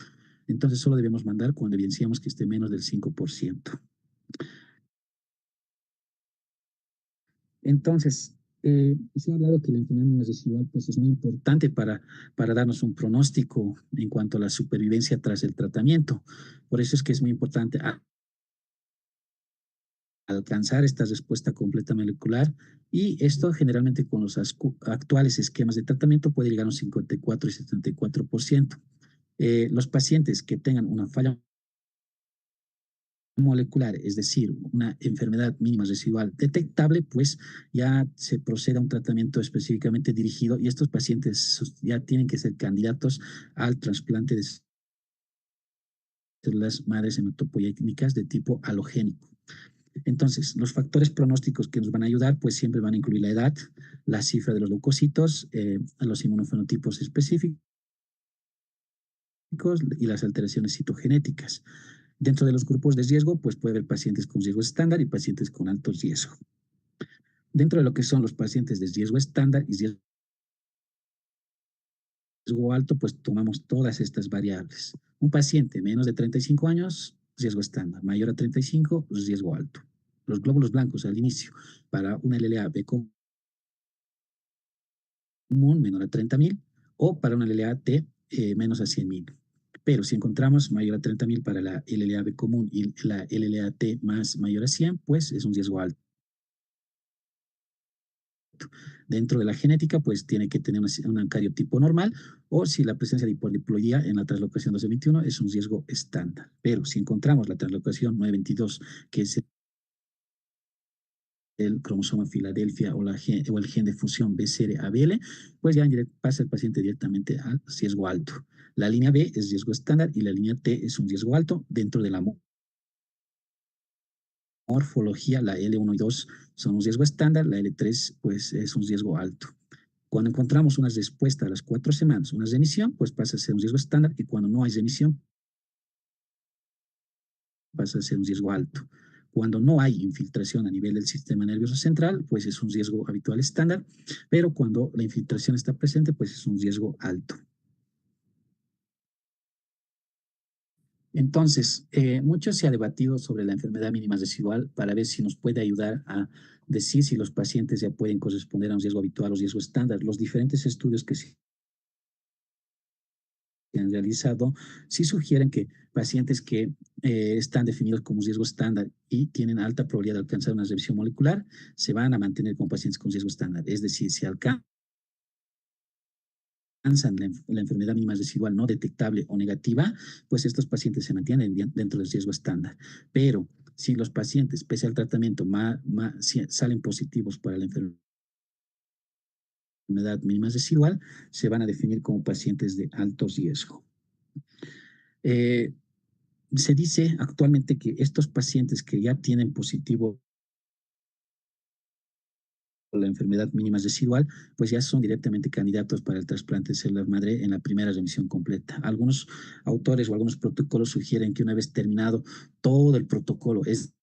Entonces solo debemos mandar cuando evidenciamos que esté menos del 5%. Entonces, se ha hablado que la enfermedad mínima residual pues, es muy importante para darnos un pronóstico en cuanto a la supervivencia tras el tratamiento. Por eso es que es muy importante alcanzar esta respuesta completa molecular y esto generalmente con los actuales esquemas de tratamiento puede llegar a un 54 y 74%. Los pacientes que tengan una falla molecular, es decir, una enfermedad mínima residual detectable, pues ya se procede a un tratamiento específicamente dirigido y estos pacientes ya tienen que ser candidatos al trasplante de células madres hematopoyéticas de tipo halogénico. Entonces, los factores pronósticos que nos van a ayudar, pues siempre van a incluir la edad, la cifra de los leucocitos, los inmunofenotipos específicos y las alteraciones citogenéticas. Dentro de los grupos de riesgo, pues puede haber pacientes con riesgo estándar y pacientes con alto riesgo. Dentro de lo que son los pacientes de riesgo estándar y riesgo alto, pues tomamos todas estas variables. Un paciente menos de 35 años, riesgo estándar; mayor a 35, riesgo alto. Los glóbulos blancos al inicio para una LLA-B común menor a 30.000 o para una LLA-T menos a 100.000. Pero si encontramos mayor a 30.000 para la LLA-B común y la LLA-T más mayor a 100, pues es un riesgo alto. Dentro de la genética, pues tiene que tener un cariotipo normal, o si la presencia de hipodiploidía en la translocación 1221 es un riesgo estándar. Pero si encontramos la translocación 922, que es el cromosoma Filadelfia o el gen de fusión BCR-ABL, pues ya pasa el paciente directamente al riesgo alto. La línea B es riesgo estándar y la línea T es un riesgo alto. Dentro de la morfología, la L1 y 2 son un riesgo estándar, la L3 pues es un riesgo alto. Cuando encontramos una respuesta a las 4 semanas, una remisión, pues pasa a ser un riesgo estándar, y cuando no hay remisión, pasa a ser un riesgo alto. Cuando no hay infiltración a nivel del sistema nervioso central, pues es un riesgo habitual estándar, pero cuando la infiltración está presente, pues es un riesgo alto. Entonces, mucho se ha debatido sobre la enfermedad mínima residual para ver si nos puede ayudar a decir si los pacientes ya pueden corresponder a un riesgo habitual o riesgo estándar. Los diferentes estudios que se han realizado sí sugieren que pacientes que están definidos como riesgo estándar y tienen alta probabilidad de alcanzar una revisión molecular se van a mantener como pacientes con riesgo estándar. Es decir, si alcanzan la enfermedad mínima residual no detectable o negativa, pues estos pacientes se mantienen dentro del riesgo estándar. Pero si los pacientes, pese al tratamiento, si salen positivos para la enfermedad mínima residual, se van a definir como pacientes de alto riesgo. Se dice actualmente que estos pacientes que ya tienen positivo la enfermedad mínima residual, pues ya son directamente candidatos para el trasplante de células madre en la primera remisión completa. Algunos autores o algunos protocolos sugieren que una vez terminado todo el protocolo, es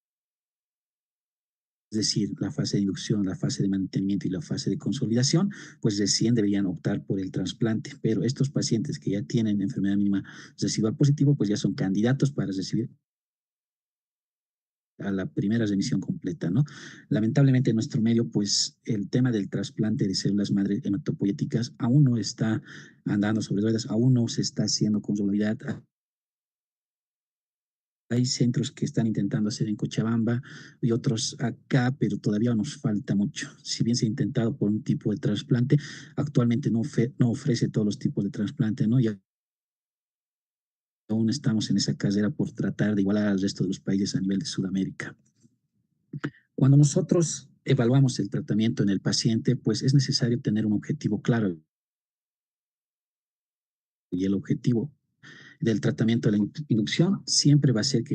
decir, la fase de inducción, la fase de mantenimiento y la fase de consolidación, pues recién deberían optar por el trasplante. Pero estos pacientes que ya tienen enfermedad mínima residual positivo, pues ya son candidatos para recibir a la primera remisión completa, ¿no? Lamentablemente en nuestro medio, pues el tema del trasplante de células madre hematopoyéticas aún no está andando sobre ruedas, aún no se está haciendo con seguridad. Hay centros que están intentando hacer en Cochabamba y otros acá, pero todavía nos falta mucho. Si bien se ha intentado por un tipo de trasplante, actualmente no ofrece todos los tipos de trasplante, ¿no? Y aún estamos en esa carrera por tratar de igualar al resto de los países a nivel de Sudamérica. Cuando nosotros evaluamos el tratamiento en el paciente, pues es necesario tener un objetivo claro. Y el objetivo del tratamiento de la inducción siempre va a ser que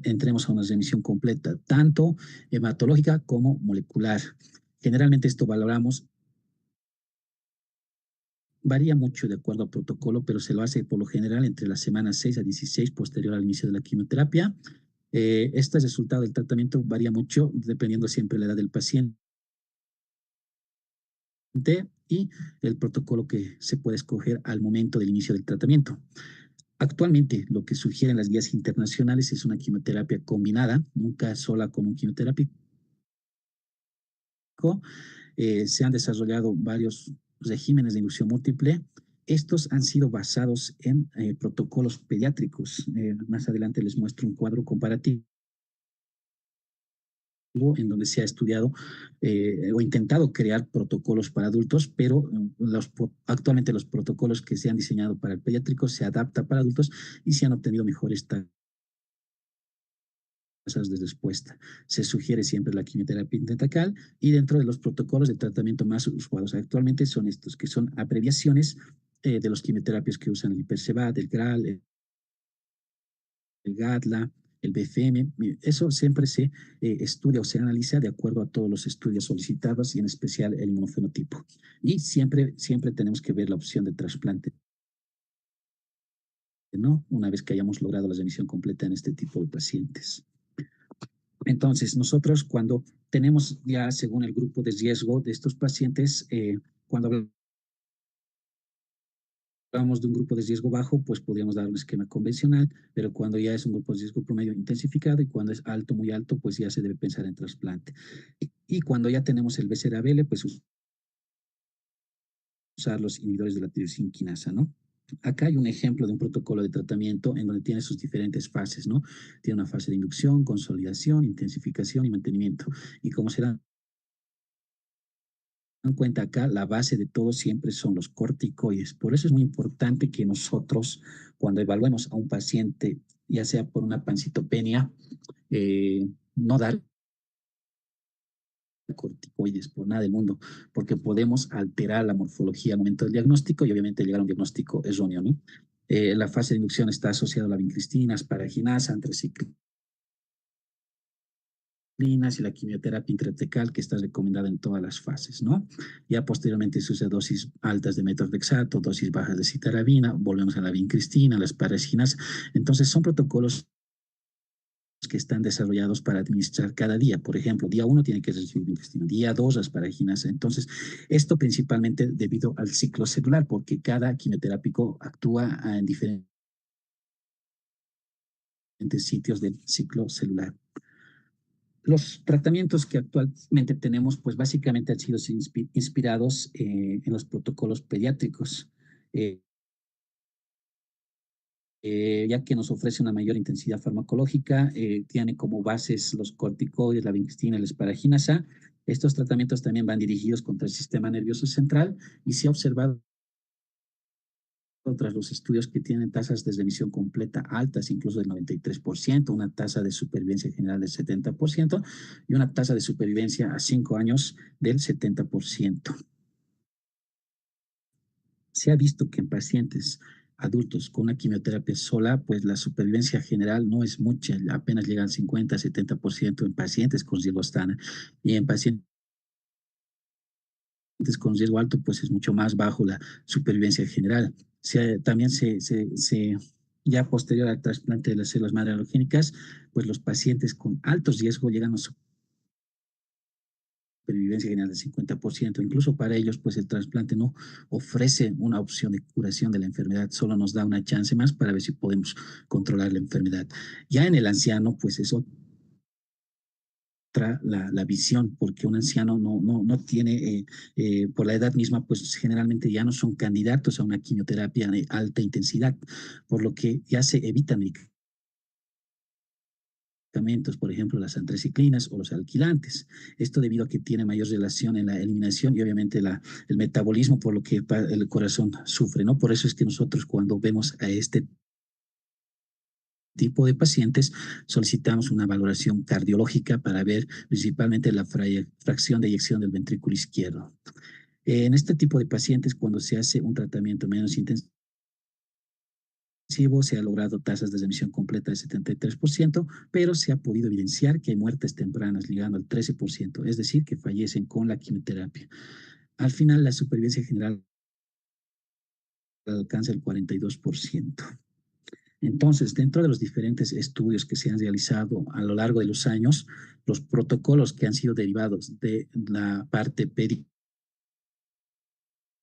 entremos a una remisión completa, tanto hematológica como molecular. Generalmente esto valoramos, varía mucho de acuerdo al protocolo, pero se lo hace por lo general entre las semanas 6 a 16 posterior al inicio de la quimioterapia. Este resultado del tratamiento varía mucho dependiendo siempre de la edad del paciente y el protocolo que se puede escoger al momento del inicio del tratamiento. Actualmente, lo que sugieren las guías internacionales es una quimioterapia combinada, nunca sola con un quimioterápico. Se han desarrollado varios regímenes de inducción múltiple. Estos han sido basados en protocolos pediátricos. Más adelante les muestro un cuadro comparativo en donde se ha estudiado o intentado crear protocolos para adultos, pero actualmente los protocolos que se han diseñado para el pediátrico se adaptan para adultos y se han obtenido mejores tasas de respuesta. Se sugiere siempre la quimioterapia intentacal y dentro de los protocolos de tratamiento más usuados actualmente son estos, que son abreviaciones de los quimioterapias que usan el Percevat, el GRAL, el GADLA, el BFM, eso siempre se estudia o se analiza de acuerdo a todos los estudios solicitados y en especial el inmunofenotipo. Y siempre tenemos que ver la opción de trasplante, ¿no? Una vez que hayamos logrado la remisión completa en este tipo de pacientes. Entonces, nosotros cuando tenemos ya, según el grupo de riesgo de estos pacientes, cuando hablamos de un grupo de riesgo bajo, pues podríamos dar un esquema convencional, pero cuando ya es un grupo de riesgo promedio intensificado y cuando es alto, muy alto, pues ya se debe pensar en trasplante. Y cuando ya tenemos el BCR-ABL, pues usar los inhibidores de la tirosina quinasa, ¿no? Acá hay un ejemplo de un protocolo de tratamiento en donde tiene sus diferentes fases, ¿no? Tiene una fase de inducción, consolidación, intensificación y mantenimiento. Y como se dan cuenta acá, la base de todo siempre son los corticoides. Por eso es muy importante que nosotros, cuando evaluemos a un paciente, ya sea por una pancitopenia, no dar corticoides por nada del mundo, porque podemos alterar la morfología al momento del diagnóstico y obviamente llegar a un diagnóstico erróneo, ¿no? La fase de inducción está asociada a la vincristina, asparaginasa, antraciclinas y la quimioterapia intratecal que está recomendada en todas las fases, ¿no? Ya posteriormente se usa dosis altas de methotrexato, dosis bajas de citarabina, volvemos a la vincristina, las paraginas. Entonces son protocolos que están desarrollados para administrar cada día. Por ejemplo, día 1 tiene que recibir intestino, día 2 asparaginas. Entonces, esto principalmente debido al ciclo celular, porque cada quimioterápico actúa en diferentes sitios del ciclo celular. Los tratamientos que actualmente tenemos, pues básicamente han sido inspirados en los protocolos pediátricos. Ya que nos ofrece una mayor intensidad farmacológica, tiene como bases los corticoides, la vincristina, la esparaginasa. Estos tratamientos también van dirigidos contra el sistema nervioso central y se ha observado tras los estudios que tienen tasas de remisión completa altas, incluso del 93%, una tasa de supervivencia general del 70% y una tasa de supervivencia a 5 años del 70%. Se ha visto que en pacientes adultos con una quimioterapia sola, pues la supervivencia general no es mucha, apenas llega al 50-70% en pacientes con riesgo estándar y en pacientes con riesgo alto, pues es mucho más bajo la supervivencia general. También ya posterior al trasplante de las células madre halogénicas, pues los pacientes con alto riesgo llegan a supervivencia general del 50%. Incluso para ellos, pues el trasplante no ofrece una opción de curación de la enfermedad, solo nos da una chance más para ver si podemos controlar la enfermedad. Ya en el anciano, pues es otra la visión, porque un anciano no tiene, por la edad misma, pues generalmente ya no son candidatos a una quimioterapia de alta intensidad, por lo que ya se evitan medicamentos, por ejemplo, las antraciclinas o los alquilantes. Esto debido a que tiene mayor relación en la eliminación y obviamente el metabolismo, por lo que el corazón sufre, ¿no? Por eso es que nosotros cuando vemos a este tipo de pacientes solicitamos una valoración cardiológica para ver principalmente la fracción de eyección del ventrículo izquierdo. En este tipo de pacientes, cuando se hace un tratamiento menos intensivo, se ha logrado tasas de remisión completa del 73%, pero se ha podido evidenciar que hay muertes tempranas llegando al 13%, es decir, que fallecen con la quimioterapia. Al final, la supervivencia general alcanza el 42%. Entonces, dentro de los diferentes estudios que se han realizado a lo largo de los años, los protocolos que han sido derivados de la parte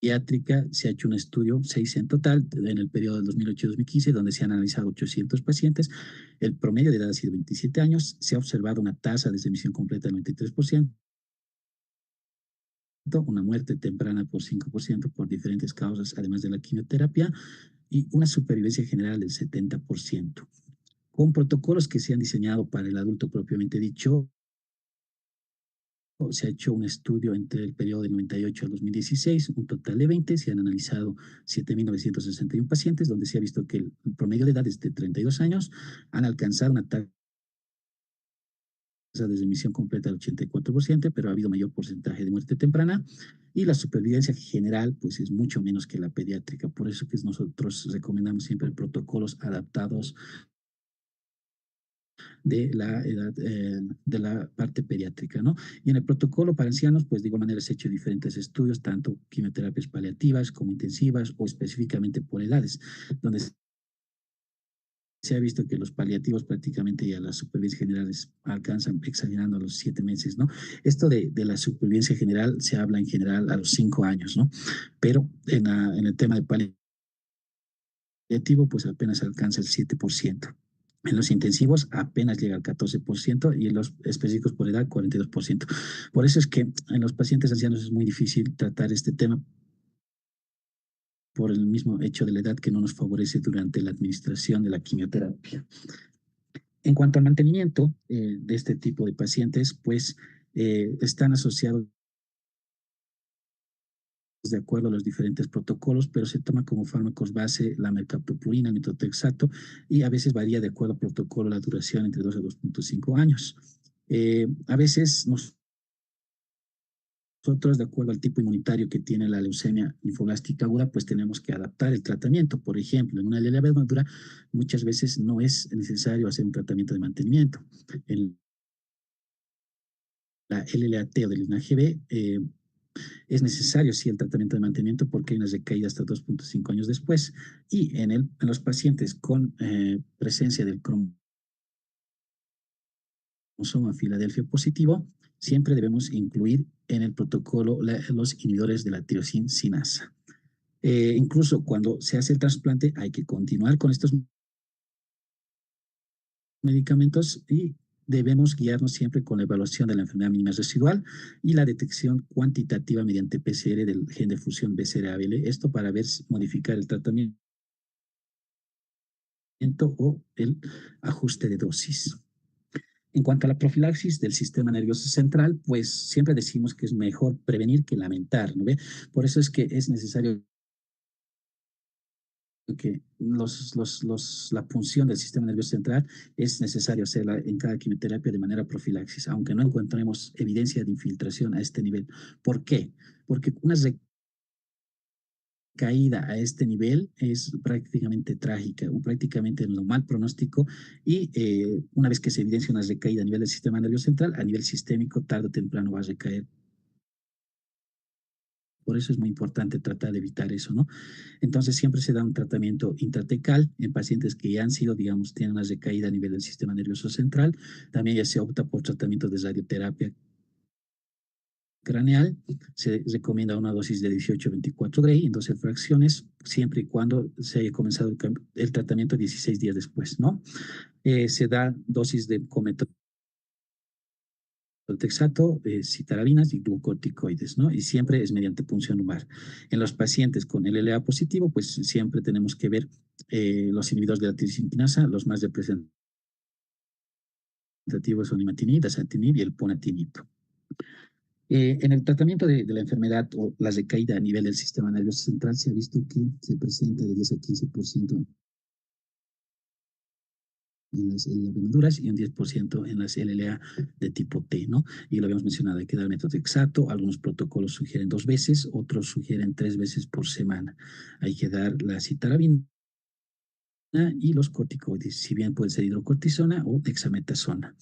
pediátrica, se ha hecho un estudio, 6 en total, en el periodo del 2008-2015, donde se han analizado 800 pacientes. El promedio de edad ha sido 27 años. Se ha observado una tasa de remisión completa del 93%, una muerte temprana por 5% por diferentes causas, además de la quimioterapia, y una supervivencia general del 70%. Con protocolos que se han diseñado para el adulto propiamente dicho, se ha hecho un estudio entre el periodo de 98 al 2016, un total de 20, se han analizado 7.961 pacientes, donde se ha visto que el promedio de edad es de 32 años, han alcanzado una tasa de remisión completa del 84%, pero ha habido mayor porcentaje de muerte temprana y la supervivencia general pues es mucho menos que la pediátrica. Por eso que nosotros recomendamos siempre protocolos adaptados de la edad, de la parte pediátrica, ¿no? Y en el protocolo para ancianos, pues de igual manera se han hecho diferentes estudios, tanto quimioterapias paliativas como intensivas o específicamente por edades, donde se ha visto que los paliativos prácticamente ya las supervivencias generales alcanzan exagerando a los 7 meses, ¿no? Esto de la supervivencia general se habla en general a los 5 años, ¿no? Pero en el tema de paliativo, pues apenas alcanza el 7%. En los intensivos apenas llega al 14% y en los específicos por edad 42%. Por eso es que en los pacientes ancianos es muy difícil tratar este tema por el mismo hecho de la edad que no nos favorece durante la administración de la quimioterapia. En cuanto al mantenimiento de este tipo de pacientes, pues están asociados de acuerdo a los diferentes protocolos, pero se toma como fármacos base la mercaptopurina, el metotrexato, y a veces varía de acuerdo al protocolo la duración entre 2 a 2.5 años. A veces nosotros, de acuerdo al tipo inmunitario que tiene la leucemia linfoblástica aguda, pues tenemos que adaptar el tratamiento. Por ejemplo, en una LLA madura, muchas veces no es necesario hacer un tratamiento de mantenimiento. En la LLAT o del linaje B, es necesario, sí, el tratamiento de mantenimiento porque hay una recaída hasta 2.5 años después. Y en los pacientes con presencia del cromosoma Filadelfia positivo, siempre debemos incluir en el protocolo los inhibidores de la tirosina. Incluso cuando se hace el trasplante, hay que continuar con estos medicamentos y debemos guiarnos siempre con la evaluación de la enfermedad mínima residual y la detección cuantitativa mediante PCR del gen de fusión BCR-ABL, esto para ver modificar el tratamiento o el ajuste de dosis. En cuanto a la profilaxis del sistema nervioso central, pues siempre decimos que es mejor prevenir que lamentar, ¿no ve? Por eso es que es necesario que la punción del sistema nervioso central es necesario hacerla en cada quimioterapia de manera profilaxis, aunque no encontremos evidencia de infiltración a este nivel. ¿Por qué? Porque una caída a este nivel es prácticamente trágica, o prácticamente un mal pronóstico y una vez que se evidencia una recaída a nivel del sistema nervioso central, a nivel sistémico, tarde o temprano va a recaer. Por eso es muy importante tratar de evitar eso, ¿no? Entonces siempre se da un tratamiento intratecal en pacientes que ya han sido, digamos, tienen una recaída a nivel del sistema nervioso central. También ya se opta por tratamiento de radioterapia craneal. Se recomienda una dosis de 18 a 24 Gray en 12 fracciones, siempre y cuando se haya comenzado el tratamiento 16 días después, ¿no? Se da dosis de cometrexato, citarabinas y glucocorticoides, ¿no? Y siempre es mediante punción lumbar. En los pacientes con LLA positivo, pues siempre tenemos que ver los inhibidores de la tirosina, los más representativos son imatinib, dasatinib y el ponatinib. En el tratamiento de la enfermedad o la recaída a nivel del sistema nervioso central se ha visto que se presenta de 10 a 15% en las LLA maduras y un 10% en las LLA de tipo T, ¿no? Y lo habíamos mencionado, hay que dar metotrexato, algunos protocolos sugieren 2 veces, otros sugieren 3 veces por semana. Hay que dar la citarabina y los corticoides, si bien puede ser hidrocortisona o dexametasona.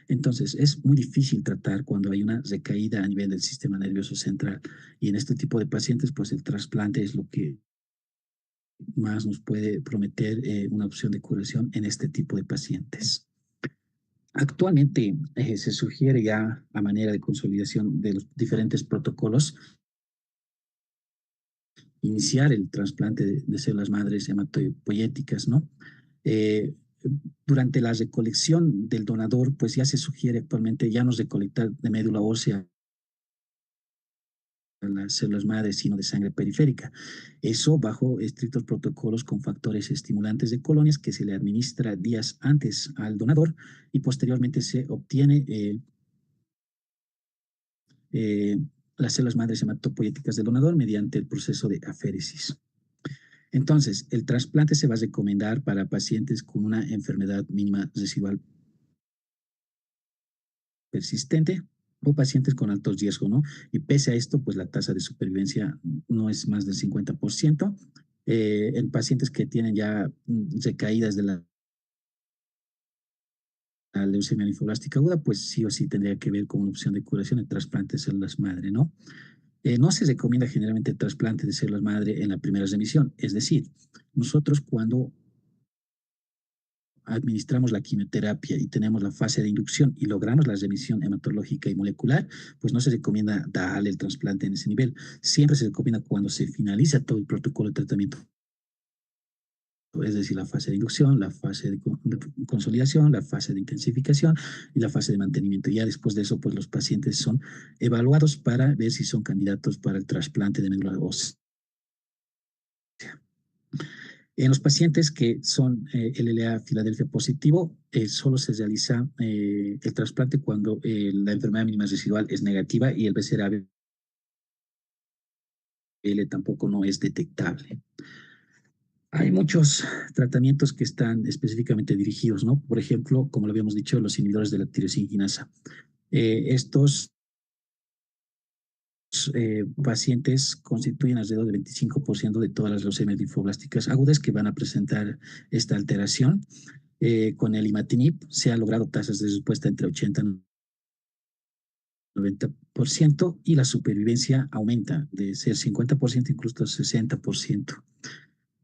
Entonces, es muy difícil tratar cuando hay una recaída a nivel del sistema nervioso central. Y en este tipo de pacientes, pues el trasplante es lo que más nos puede prometer una opción de curación en este tipo de pacientes. Actualmente se sugiere ya a manera de consolidación de los diferentes protocolos iniciar el trasplante de células madres hematopoyéticas, ¿no? Eh, Durante la recolección del donador, pues ya se sugiere actualmente ya no recolectar de médula ósea las células madres, sino de sangre periférica. Eso bajo estrictos protocolos con factores estimulantes de colonias que se le administra días antes al donador y posteriormente se obtiene eh, las células madres hematopoyéticas del donador mediante el proceso de aféresis. Entonces, el trasplante se va a recomendar para pacientes con una enfermedad mínima residual persistente o pacientes con alto riesgo, ¿no? Y pese a esto, pues la tasa de supervivencia no es más del 50%. En pacientes que tienen ya recaídas de la la leucemia linfoblástica aguda, pues sí o sí tendría que ver con una opción de curación de trasplante de células madre, ¿no? No se recomienda generalmente el trasplante de células madre en la primera remisión, es decir, nosotros cuando administramos la quimioterapia y tenemos la fase de inducción y logramos la remisión hematológica y molecular, pues no se recomienda darle el trasplante en ese nivel. Siempre se recomienda cuando se finaliza todo el protocolo de tratamiento, es decir, la fase de inducción, la fase de consolidación, la fase de intensificación y la fase de mantenimiento. Ya después de eso, pues los pacientes son evaluados para ver si son candidatos para el trasplante de médula ósea. En los pacientes que son LLA Filadelfia positivo, solo se realiza el trasplante cuando la enfermedad mínima residual es negativa y el BCR-ABL tampoco no es detectable. Hay muchos tratamientos que están específicamente dirigidos, ¿no? Por ejemplo, como lo habíamos dicho, los inhibidores de la tirosina quinasa. Estos pacientes constituyen alrededor del 25% de todas las leucemias linfoblásticas agudas que van a presentar esta alteración. Con el imatinib se han logrado tasas de respuesta entre 80 y 90% y la supervivencia aumenta de ser 50% incluso 60%.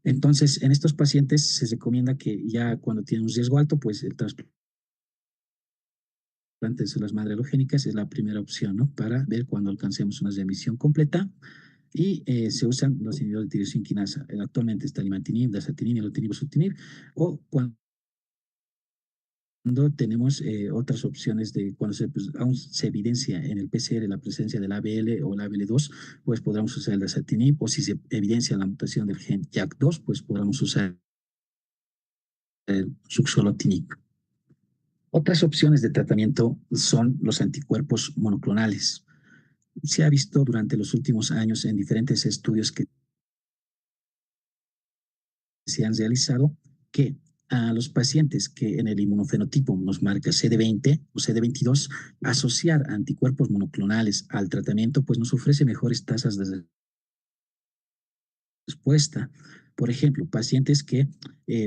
Entonces, en estos pacientes se recomienda que ya cuando tienen un riesgo alto, pues el trasplante de células madre halogénicas es la primera opción, ¿no? Para ver cuando alcancemos una remisión completa y se usan los inhibidores de tirosina quinasa. Actualmente está el imatinib, dasatinib, elotinib, bosutinib, o cuando tenemos otras opciones de cuando pues, aún se evidencia en el PCR la presencia del ABL o el ABL2, pues podremos usar el dasatinib, o si se evidencia la mutación del gen JAK2, pues podremos usar el ruxolitinib. Otras opciones de tratamiento son los anticuerpos monoclonales. Se ha visto durante los últimos años en diferentes estudios que se han realizado que a los pacientes que en el inmunofenotipo nos marca CD20 o CD22, asociar anticuerpos monoclonales al tratamiento pues nos ofrece mejores tasas de respuesta. Por ejemplo, pacientes que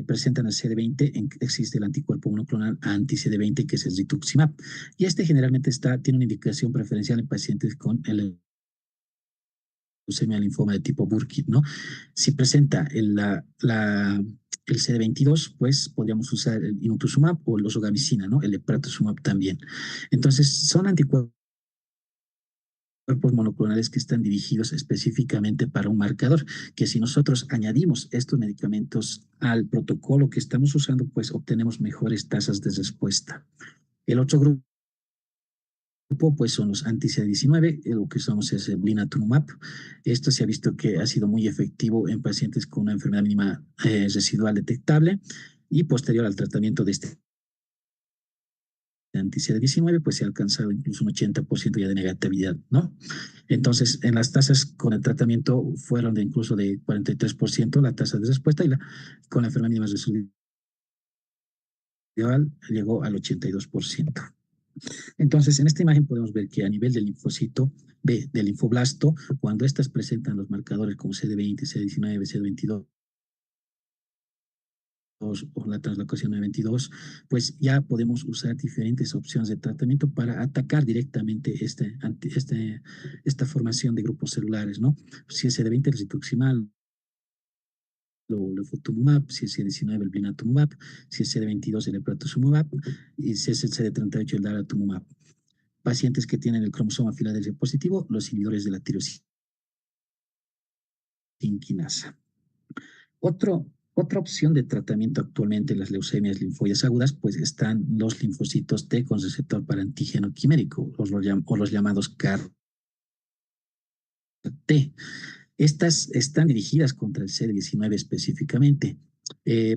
presentan el CD20, existe el anticuerpo monoclonal anti-CD20 que es el rituximab. Y este generalmente tiene una indicación preferencial en pacientes con el leucemia linfoma de tipo Burkitt, ¿no? Si presenta el CD22, pues podríamos usar el inotuzumab o el ozogamicina, ¿no? El epratuzumab también. Entonces, son anticuerpos monoclonales que están dirigidos específicamente para un marcador, que si nosotros añadimos estos medicamentos al protocolo que estamos usando, pues obtenemos mejores tasas de respuesta. El otro grupo pues son los anti-CD19, lo que usamos es el blinatumomab. Esto se ha visto que ha sido muy efectivo en pacientes con una enfermedad mínima residual detectable y posterior al tratamiento de este anti-CD19, pues se ha alcanzado incluso un 80% ya de negatividad, ¿no? Entonces, en las tasas con el tratamiento fueron de incluso de 43% la tasa de respuesta y con la enfermedad mínima residual llegó al 82%. Entonces, en esta imagen podemos ver que a nivel del linfocito B, del linfoblasto, cuando estas presentan los marcadores como CD20, CD19, CD22 o la translocación 922, pues ya podemos usar diferentes opciones de tratamiento para atacar directamente esta formación de grupos celulares, ¿no? Si es CD20, el rituximab, el ofatumumab, si es CD19, el blinatumomab, si es CD22, el epratuzumab, y si es el CD38, el daratumumab. Pacientes que tienen el cromosoma Filadelfia positivo, los inhibidores de la tirosina quinasa. Otra opción de tratamiento actualmente en las leucemias linfoides agudas, pues están los linfocitos T con receptor para antígeno quimérico, o los llamados CAR-T. Estas están dirigidas contra el CD19 específicamente,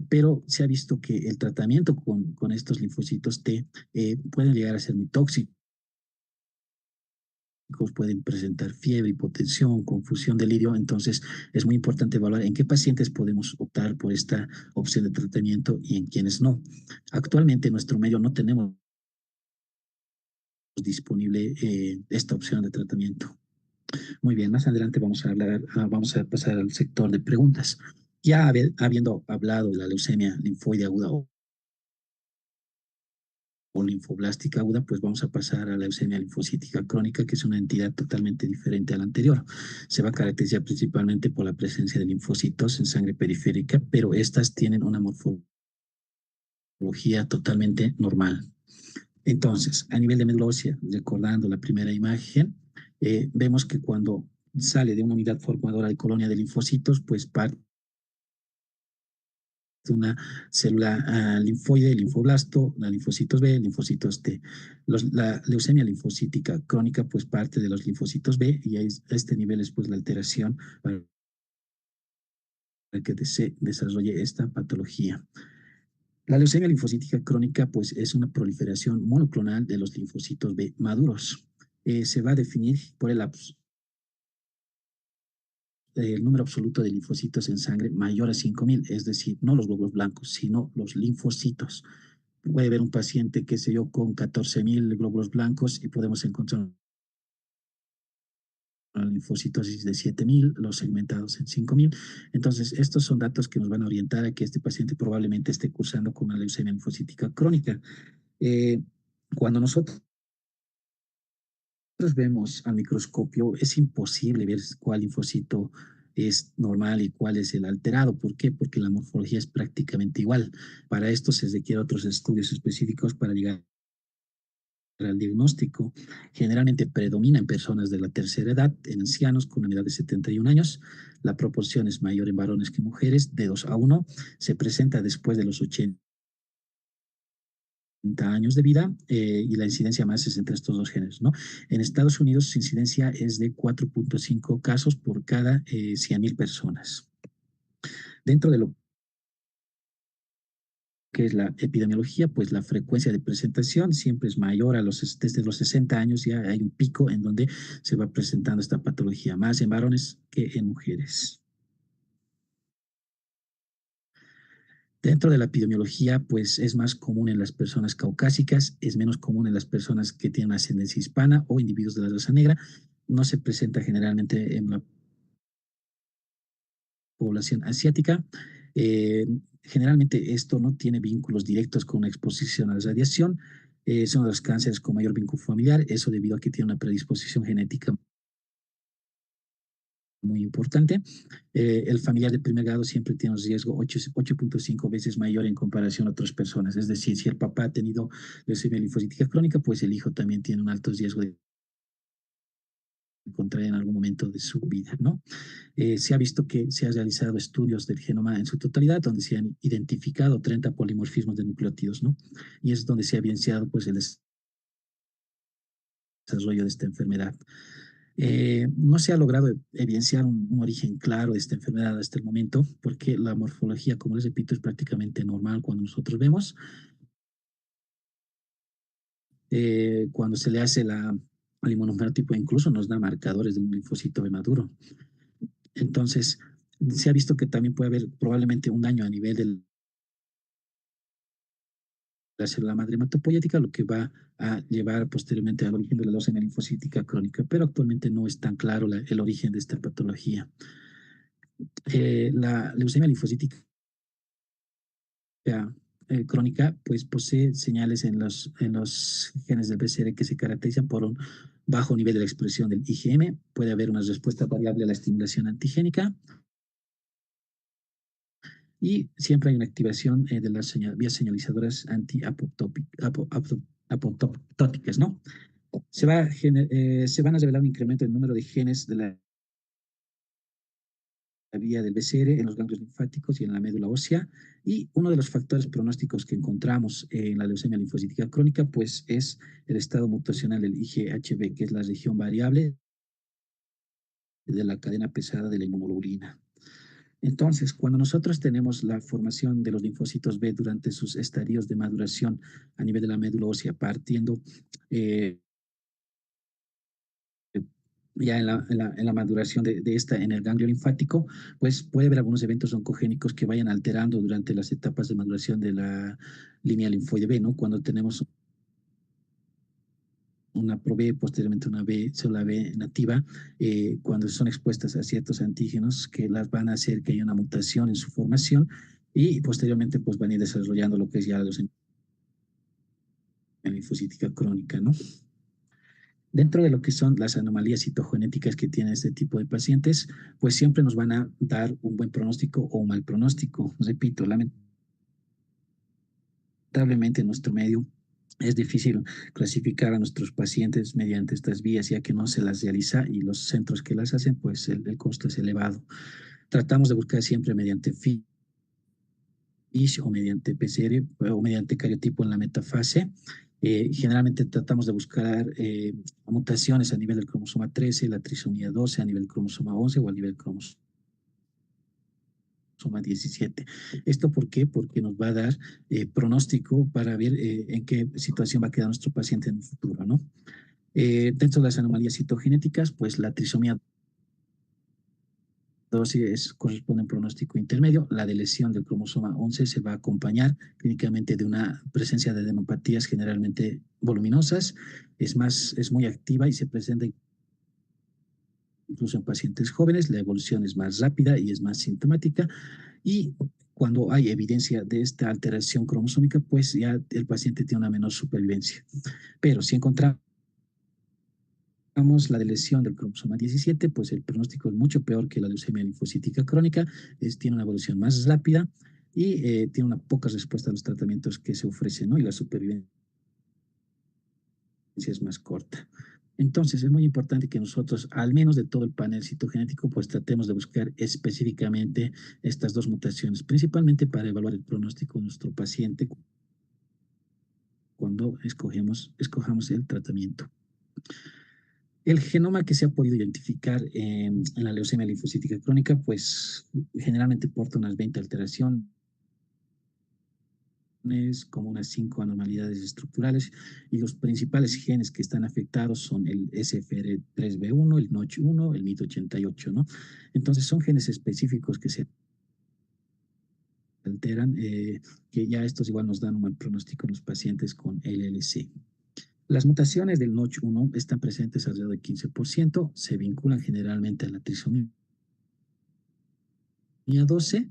pero se ha visto que el tratamiento con estos linfocitos T pueden llegar a ser muy tóxicos. Pueden presentar fiebre, hipotensión, confusión, delirio. Entonces, es muy importante evaluar en qué pacientes podemos optar por esta opción de tratamiento y en quienes no. Actualmente en nuestro medio no tenemos disponible esta opción de tratamiento. Muy bien, más adelante vamos a pasar al sector de preguntas. Ya habiendo hablado de la leucemia linfoide aguda o linfoblástica aguda, pues vamos a pasar a la leucemia linfocítica crónica, que es una entidad totalmente diferente a la anterior. Se va a caracterizar principalmente por la presencia de linfocitos en sangre periférica, pero estas tienen una morfología totalmente normal. Entonces, a nivel de médula ósea, recordando la primera imagen, vemos que cuando sale de una unidad formadora de colonia de linfocitos, pues parte una célula linfoide, linfoblasto, la linfocitos B, linfocitos T. La leucemia linfocítica crónica, pues parte de los linfocitos B y a este nivel es pues la alteración para que se desarrolle esta patología. La leucemia linfocítica crónica, pues es una proliferación monoclonal de los linfocitos B maduros. Se va a definir por el número absoluto de linfocitos en sangre mayor a 5.000, es decir, no los glóbulos blancos, sino los linfocitos. Puede haber un paciente, qué sé yo, con 14.000 glóbulos blancos y podemos encontrar una linfocitosis de 7.000, los segmentados en 5.000. Entonces, estos son datos que nos van a orientar a que este paciente probablemente esté cursando con una leucemia linfocítica crónica. Cuando nosotros vemos al microscopio, es imposible ver cuál linfocito es normal y cuál es el alterado. ¿Por qué? Porque la morfología es prácticamente igual. Para esto se requieren otros estudios específicos para llegar al diagnóstico. Generalmente predomina en personas de la tercera edad, en ancianos con una edad de 71 años. La proporción es mayor en varones que mujeres, de 2 a 1. Se presenta después de los 80 años de vida y la incidencia más es entre estos dos géneros, ¿no? En Estados Unidos su incidencia es de 4.5 casos por cada 100.000 personas. Dentro de lo que es la epidemiología, pues la frecuencia de presentación siempre es mayor desde los 60 años ya hay un pico en donde se va presentando esta patología, más en varones que en mujeres. Dentro de la epidemiología, pues es más común en las personas caucásicas, es menos común en las personas que tienen ascendencia hispana o individuos de la raza negra. No se presenta generalmente en la población asiática. Generalmente esto no tiene vínculos directos con una exposición a la radiación. Son los cánceres con mayor vínculo familiar, eso debido a que tiene una predisposición genética muy importante. El familiar de primer grado siempre tiene un riesgo 8.5 veces mayor en comparación a otras personas. Es decir, si el papá ha tenido leucemia linfocítica crónica, pues el hijo también tiene un alto riesgo de contraer en algún momento de su vida, ¿no? Se ha visto que se han realizado estudios del genoma en su totalidad, donde se han identificado 30 polimorfismos de nucleótidos, ¿no? Y es donde se ha evidenciado pues, el desarrollo de esta enfermedad. No se ha logrado evidenciar un origen claro de esta enfermedad hasta el momento, porque la morfología, como les repito, es prácticamente normal cuando nosotros vemos. Cuando se le hace al inmunofenotipo, incluso nos da marcadores de un linfocito B maduro. Entonces, se ha visto que también puede haber probablemente un daño a nivel de la célula madre hematopoyética, lo que va a llevar posteriormente al origen de la leucemia linfocítica crónica, pero actualmente no es tan claro el origen de esta patología. La leucemia linfocítica crónica pues posee señales en los genes del BCR que se caracterizan por un bajo nivel de la expresión del IgM, puede haber una respuesta variable a la estimulación antigénica y siempre hay una activación de las vías señalizadoras anti-apoptóticas, ¿no? Se van a revelar un incremento en el número de genes de la vía del BCR en los ganglios linfáticos y en la médula ósea. Y uno de los factores pronósticos que encontramos en la leucemia linfocítica crónica, pues es el estado mutacional del IGHB, que es la región variable de la cadena pesada de la inmunoglobulina. Entonces, cuando nosotros tenemos la formación de los linfocitos B durante sus estadios de maduración a nivel de la médula ósea, partiendo ya en la maduración de esta en el ganglio linfático, pues puede haber algunos eventos oncogénicos que vayan alterando durante las etapas de maduración de la línea linfoide B, ¿no? Cuando tenemos una ProB, posteriormente una célula B nativa, cuando son expuestas a ciertos antígenos que las van a hacer que haya una mutación en su formación y posteriormente pues van a ir desarrollando lo que es ya los linfocítica crónica, ¿no? Dentro de lo que son las anomalías citogenéticas que tienen este tipo de pacientes, pues siempre nos van a dar un buen pronóstico o un mal pronóstico. Repito, lamentablemente en nuestro medio es difícil clasificar a nuestros pacientes mediante estas vías, ya que no se las realiza y los centros que las hacen, pues el costo es elevado. Tratamos de buscar siempre mediante FISH o mediante PCR o mediante cariotipo en la metafase. Generalmente tratamos de buscar mutaciones a nivel del cromosoma 13, la trisomía 12, a nivel del cromosoma 11 o a nivel del cromosoma 17. ¿Esto por qué? Porque nos va a dar pronóstico para ver en qué situación va a quedar nuestro paciente en el futuro, ¿no? Dentro de las anomalías citogenéticas, pues la trisomía 12 corresponde a un pronóstico intermedio. La de lesión del cromosoma 11 se va a acompañar clínicamente de una presencia de adenopatías generalmente voluminosas, es muy activa y se presenta incluso en pacientes jóvenes. La evolución es más rápida y es más sintomática, y cuando hay evidencia de esta alteración cromosómica, pues ya el paciente tiene una menor supervivencia. Pero si encontramos la de lesión del cromosoma 17, pues el pronóstico es mucho peor que la leucemia linfocítica crónica, tiene una evolución más rápida y tiene una poca respuesta a los tratamientos que se ofrecen, ¿no? Y la supervivencia es más corta. Entonces, es muy importante que nosotros, al menos de todo el panel citogenético, pues tratemos de buscar específicamente estas dos mutaciones, principalmente para evaluar el pronóstico de nuestro paciente cuando escojamos el tratamiento. El genoma que se ha podido identificar en la leucemia linfocítica crónica, pues generalmente porta unas 20 alteraciones, como unas 5 anormalidades estructurales, y los principales genes que están afectados son el SFR3B1, el NOTCH1, el MYT88, ¿no? Entonces son genes específicos que se alteran, que ya estos igual nos dan un buen pronóstico en los pacientes con LLC. Las mutaciones del NOTCH1 están presentes alrededor del 15%, se vinculan generalmente a la trisomía 12.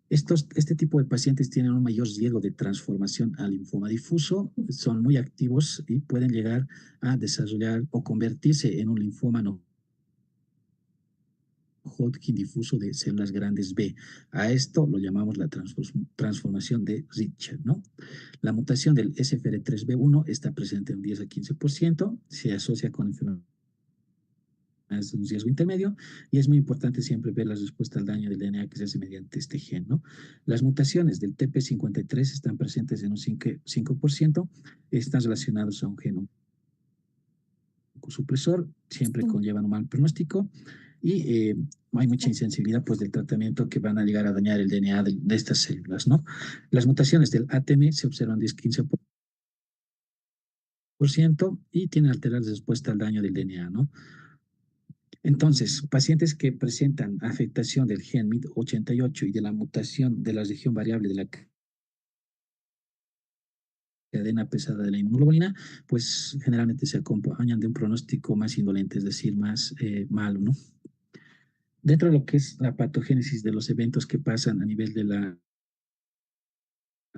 Este tipo de pacientes tienen un mayor riesgo de transformación al linfoma difuso, son muy activos y pueden llegar a desarrollar o convertirse en un linfoma no Hodgkin difuso de células grandes B. A esto lo llamamos la transformación de Richter, ¿no? La mutación del SFR3B1 está presente en un 10 a 15%, se asocia con enfermedades de un riesgo intermedio, y es muy importante siempre ver la respuesta al daño del DNA que se hace mediante este gen, ¿no? Las mutaciones del TP53 están presentes en un 5%, están relacionados a un gen supresor, siempre conllevan un mal pronóstico, y hay mucha insensibilidad pues del tratamiento que van a llegar a dañar el DNA de estas células, ¿no? Las mutaciones del ATM se observan 10-15% y tienen alterada respuesta al daño del DNA, ¿no? Entonces, pacientes que presentan afectación del gen MYT88 y de la mutación de la región variable de la cadena pesada de la inmunoglobulina, pues generalmente se acompañan de un pronóstico más indolente, es decir, más malo, ¿no? Dentro de lo que es la patogénesis de los eventos que pasan a nivel de la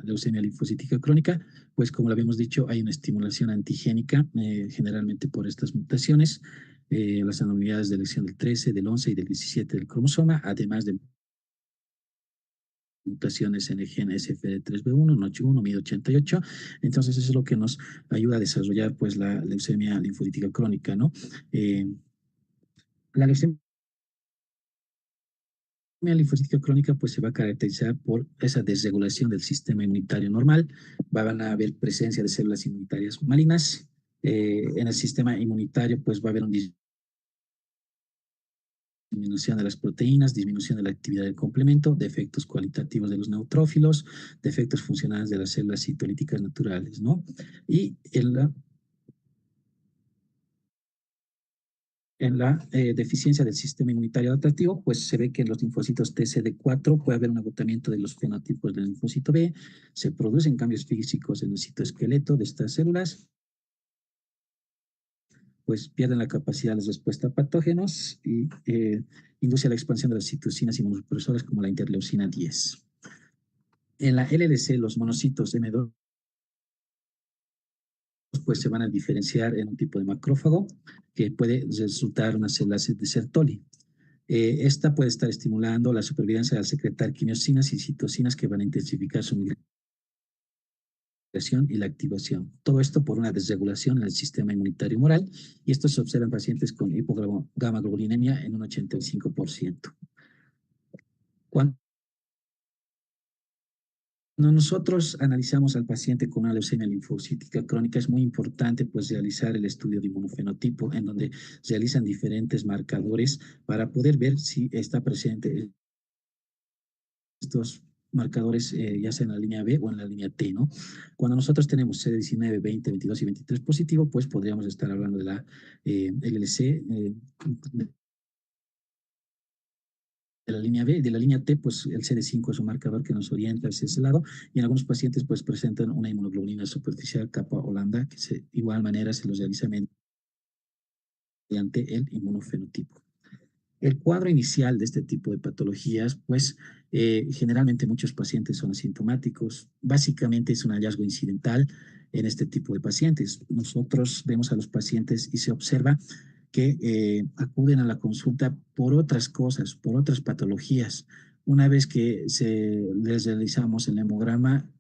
leucemia linfocítica crónica, pues como lo habíamos dicho, hay una estimulación antigénica, generalmente por estas mutaciones, las anormalidades de lesión del 13, del 11 y del 17 del cromosoma, además de mutaciones en el gen SFR3B1, NOTCH1, MYD88. Entonces, eso es lo que nos ayuda a desarrollar pues la leucemia linfocítica crónica, ¿no? La leucemia linfocítica crónica pues se va a caracterizar por esa desregulación del sistema inmunitario normal, van a haber presencia de células inmunitarias malignas, en el sistema inmunitario pues va a haber un disminución de las proteínas, disminución de la actividad del complemento, defectos cualitativos de los neutrófilos, defectos funcionales de las células citolíticas naturales, ¿no? Y en la deficiencia del sistema inmunitario adaptativo, pues se ve que en los linfocitos TCD4 puede haber un agotamiento de los fenotipos del linfocito B, se producen cambios físicos en el citoesqueleto de estas células, pues pierden la capacidad de respuesta a patógenos y induce la expansión de las citocinas inmunosupresoras como la interleucina 10. En la LLC, los monocitos M2 pues se van a diferenciar en un tipo de macrófago que puede resultar una célula de Sertoli. Esta puede estar estimulando la supervivencia al secretar quimiosinas y citocinas que van a intensificar su migración y la activación. Todo esto por una desregulación en el sistema inmunitario humoral, y esto se observa en pacientes con hipogamaglobulinemia en un 85%. Cuando nosotros analizamos al paciente con una leucemia linfocítica crónica, es muy importante pues realizar el estudio de inmunofenotipo, en donde realizan diferentes marcadores para poder ver si está presente estos marcadores, ya sea en la línea B o en la línea T, ¿no? Cuando nosotros tenemos CD19, 20, 22 y 23 positivo, pues podríamos estar hablando de la LLC, de la línea B. De la línea T, pues el CD5 es un marcador que nos orienta hacia ese lado, y en algunos pacientes pues presentan una inmunoglobulina superficial capa Holanda, que de igual manera se los realiza mediante el inmunofenotipo. El cuadro inicial de este tipo de patologías, pues generalmente muchos pacientes son asintomáticos. Básicamente es un hallazgo incidental en este tipo de pacientes. Nosotros vemos a los pacientes y se observa que acuden a la consulta por otras cosas, por otras patologías. Una vez que les realizamos el hemograma,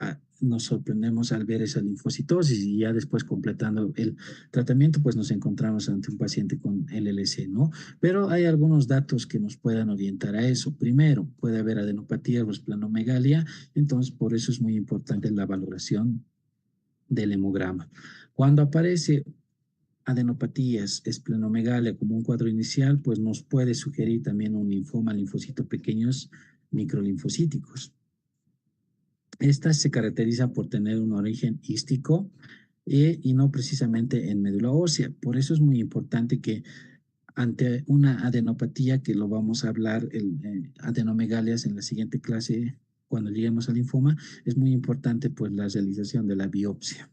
nos sorprendemos al ver esa linfocitosis, y ya después completando el tratamiento, pues nos encontramos ante un paciente con LLC, ¿no? Pero hay algunos datos que nos puedan orientar a eso. Primero, puede haber adenopatía o esplenomegalia, entonces por eso es muy importante la valoración del hemograma. Cuando aparece adenopatías, esplenomegalia como un cuadro inicial, pues nos puede sugerir también un linfoma, linfocitos pequeños, microlinfocíticos. Estas se caracterizan por tener un origen hístico y no precisamente en médula ósea. Por eso es muy importante que ante una adenopatía, que lo vamos a hablar, adenomegalias en la siguiente clase, cuando lleguemos al linfoma, es muy importante pues la realización de la biopsia.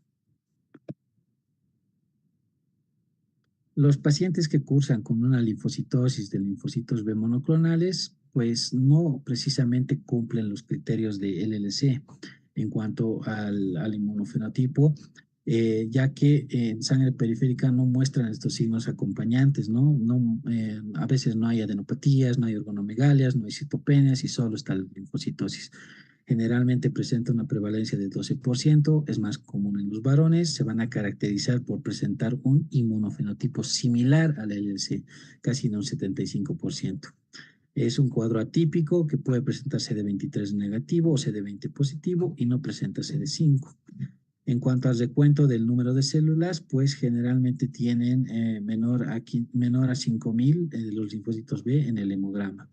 Los pacientes que cursan con una linfocitosis de linfocitos B monoclonales, pues no precisamente cumplen los criterios de LLC en cuanto al inmunofenotipo, ya que en sangre periférica no muestran estos signos acompañantes, ¿no? A veces no hay adenopatías, no hay organomegalias, no hay citopenias, y solo está la linfocitosis. Generalmente presenta una prevalencia de 12%, es más común en los varones. Se van a caracterizar por presentar un inmunofenotipo similar al LLC, casi en un 75%. Es un cuadro atípico que puede presentar CD23 negativo o CD20 positivo, y no presenta CD5. En cuanto al recuento del número de células, pues generalmente tienen menor a 5.000 los linfocitos B en el hemograma.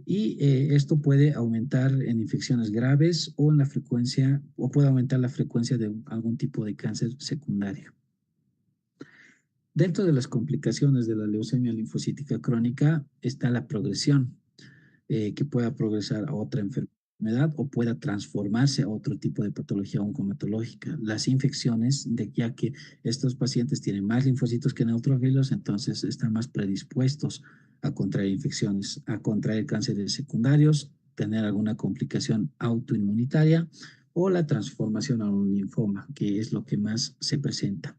Y esto puede aumentar en infecciones graves o en la frecuencia, o puede aumentar la frecuencia de algún tipo de cáncer secundario. Dentro de las complicaciones de la leucemia linfocítica crónica está la progresión, que pueda progresar a otra enfermedad o pueda transformarse a otro tipo de patología oncomatológica. Las infecciones, ya que estos pacientes tienen más linfocitos que neutrófilos, entonces están más predispuestos a contraer infecciones, a contraer cánceres secundarios, tener alguna complicación autoinmunitaria o la transformación a un linfoma, que es lo que más se presenta.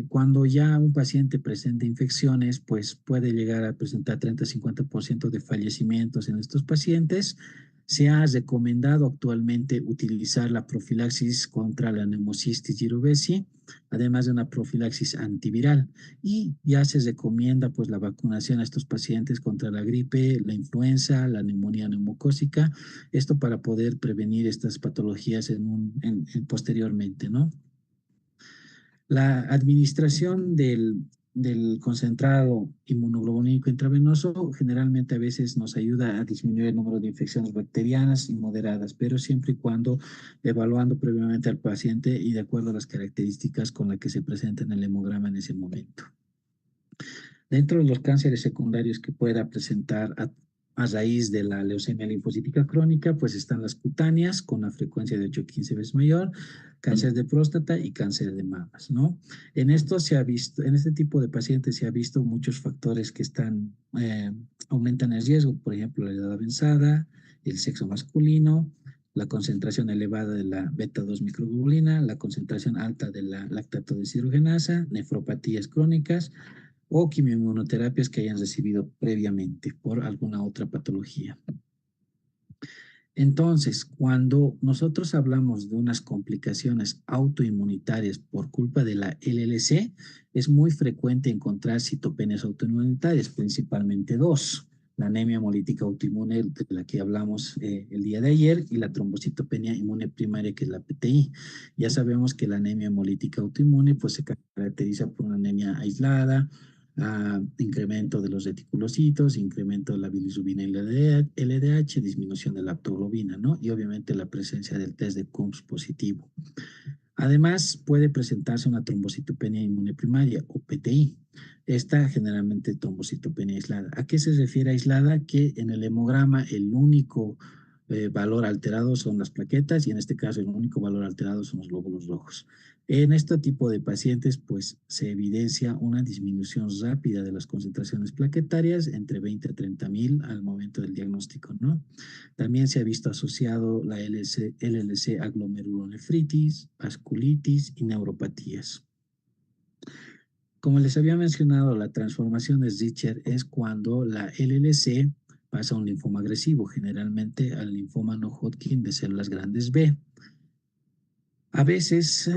Cuando ya un paciente presenta infecciones, pues puede llegar a presentar 30-50% de fallecimientos en estos pacientes. Se ha recomendado actualmente utilizar la profilaxis contra la neumocistis jirovecii, además de una profilaxis antiviral, y ya se recomienda pues la vacunación a estos pacientes contra la gripe, la influenza, la neumonía neumocócica, esto para poder prevenir estas patologías posteriormente, ¿no? La administración del concentrado inmunoglobulínico intravenoso generalmente a veces nos ayuda a disminuir el número de infecciones bacterianas y moderadas, pero siempre y cuando evaluando previamente al paciente y de acuerdo a las características con las que se presenta en el hemograma en ese momento. Dentro de los cánceres secundarios que pueda presentar a raíz de la leucemia linfocítica crónica, pues están las cutáneas con una frecuencia de 8 a 15 veces mayor, cáncer de próstata y cáncer de mamas, ¿no? En esto se ha visto, en este tipo de pacientes se ha visto muchos factores que aumentan el riesgo, por ejemplo, la edad avanzada, el sexo masculino, la concentración elevada de la beta-2 microglobulina, la concentración alta de la lactato deshidrogenasa, nefropatías crónicas o quimioinmunoterapias que hayan recibido previamente por alguna otra patología. Entonces, cuando nosotros hablamos de unas complicaciones autoinmunitarias por culpa de la LLC, es muy frecuente encontrar citopenias autoinmunitarias, principalmente dos: la anemia hemolítica autoinmune, de la que hablamos el día de ayer, y la trombocitopenia inmune primaria, que es la PTI. Ya sabemos que la anemia hemolítica autoinmune pues, se caracteriza por una anemia aislada, incremento de los reticulocitos, incremento de la bilirrubina y la LDH, disminución de la aptoglobina, ¿no? Y obviamente la presencia del test de Coombs positivo. Además, puede presentarse una trombocitopenia inmune primaria o PTI. Esta generalmente trombocitopenia aislada. ¿A qué se refiere aislada? Que en el hemograma el único valor alterado son las plaquetas y en este caso el único valor alterado son los glóbulos rojos. En este tipo de pacientes pues se evidencia una disminución rápida de las concentraciones plaquetarias entre 20 a 30 mil al momento del diagnóstico, ¿no? También se ha visto asociado la LLC a glomerulonefritis, vasculitis y neuropatías. Como les había mencionado, la transformación de Richter es cuando la LLC pasa a un linfoma agresivo, generalmente al linfoma no Hodgkin de células grandes B. A veces,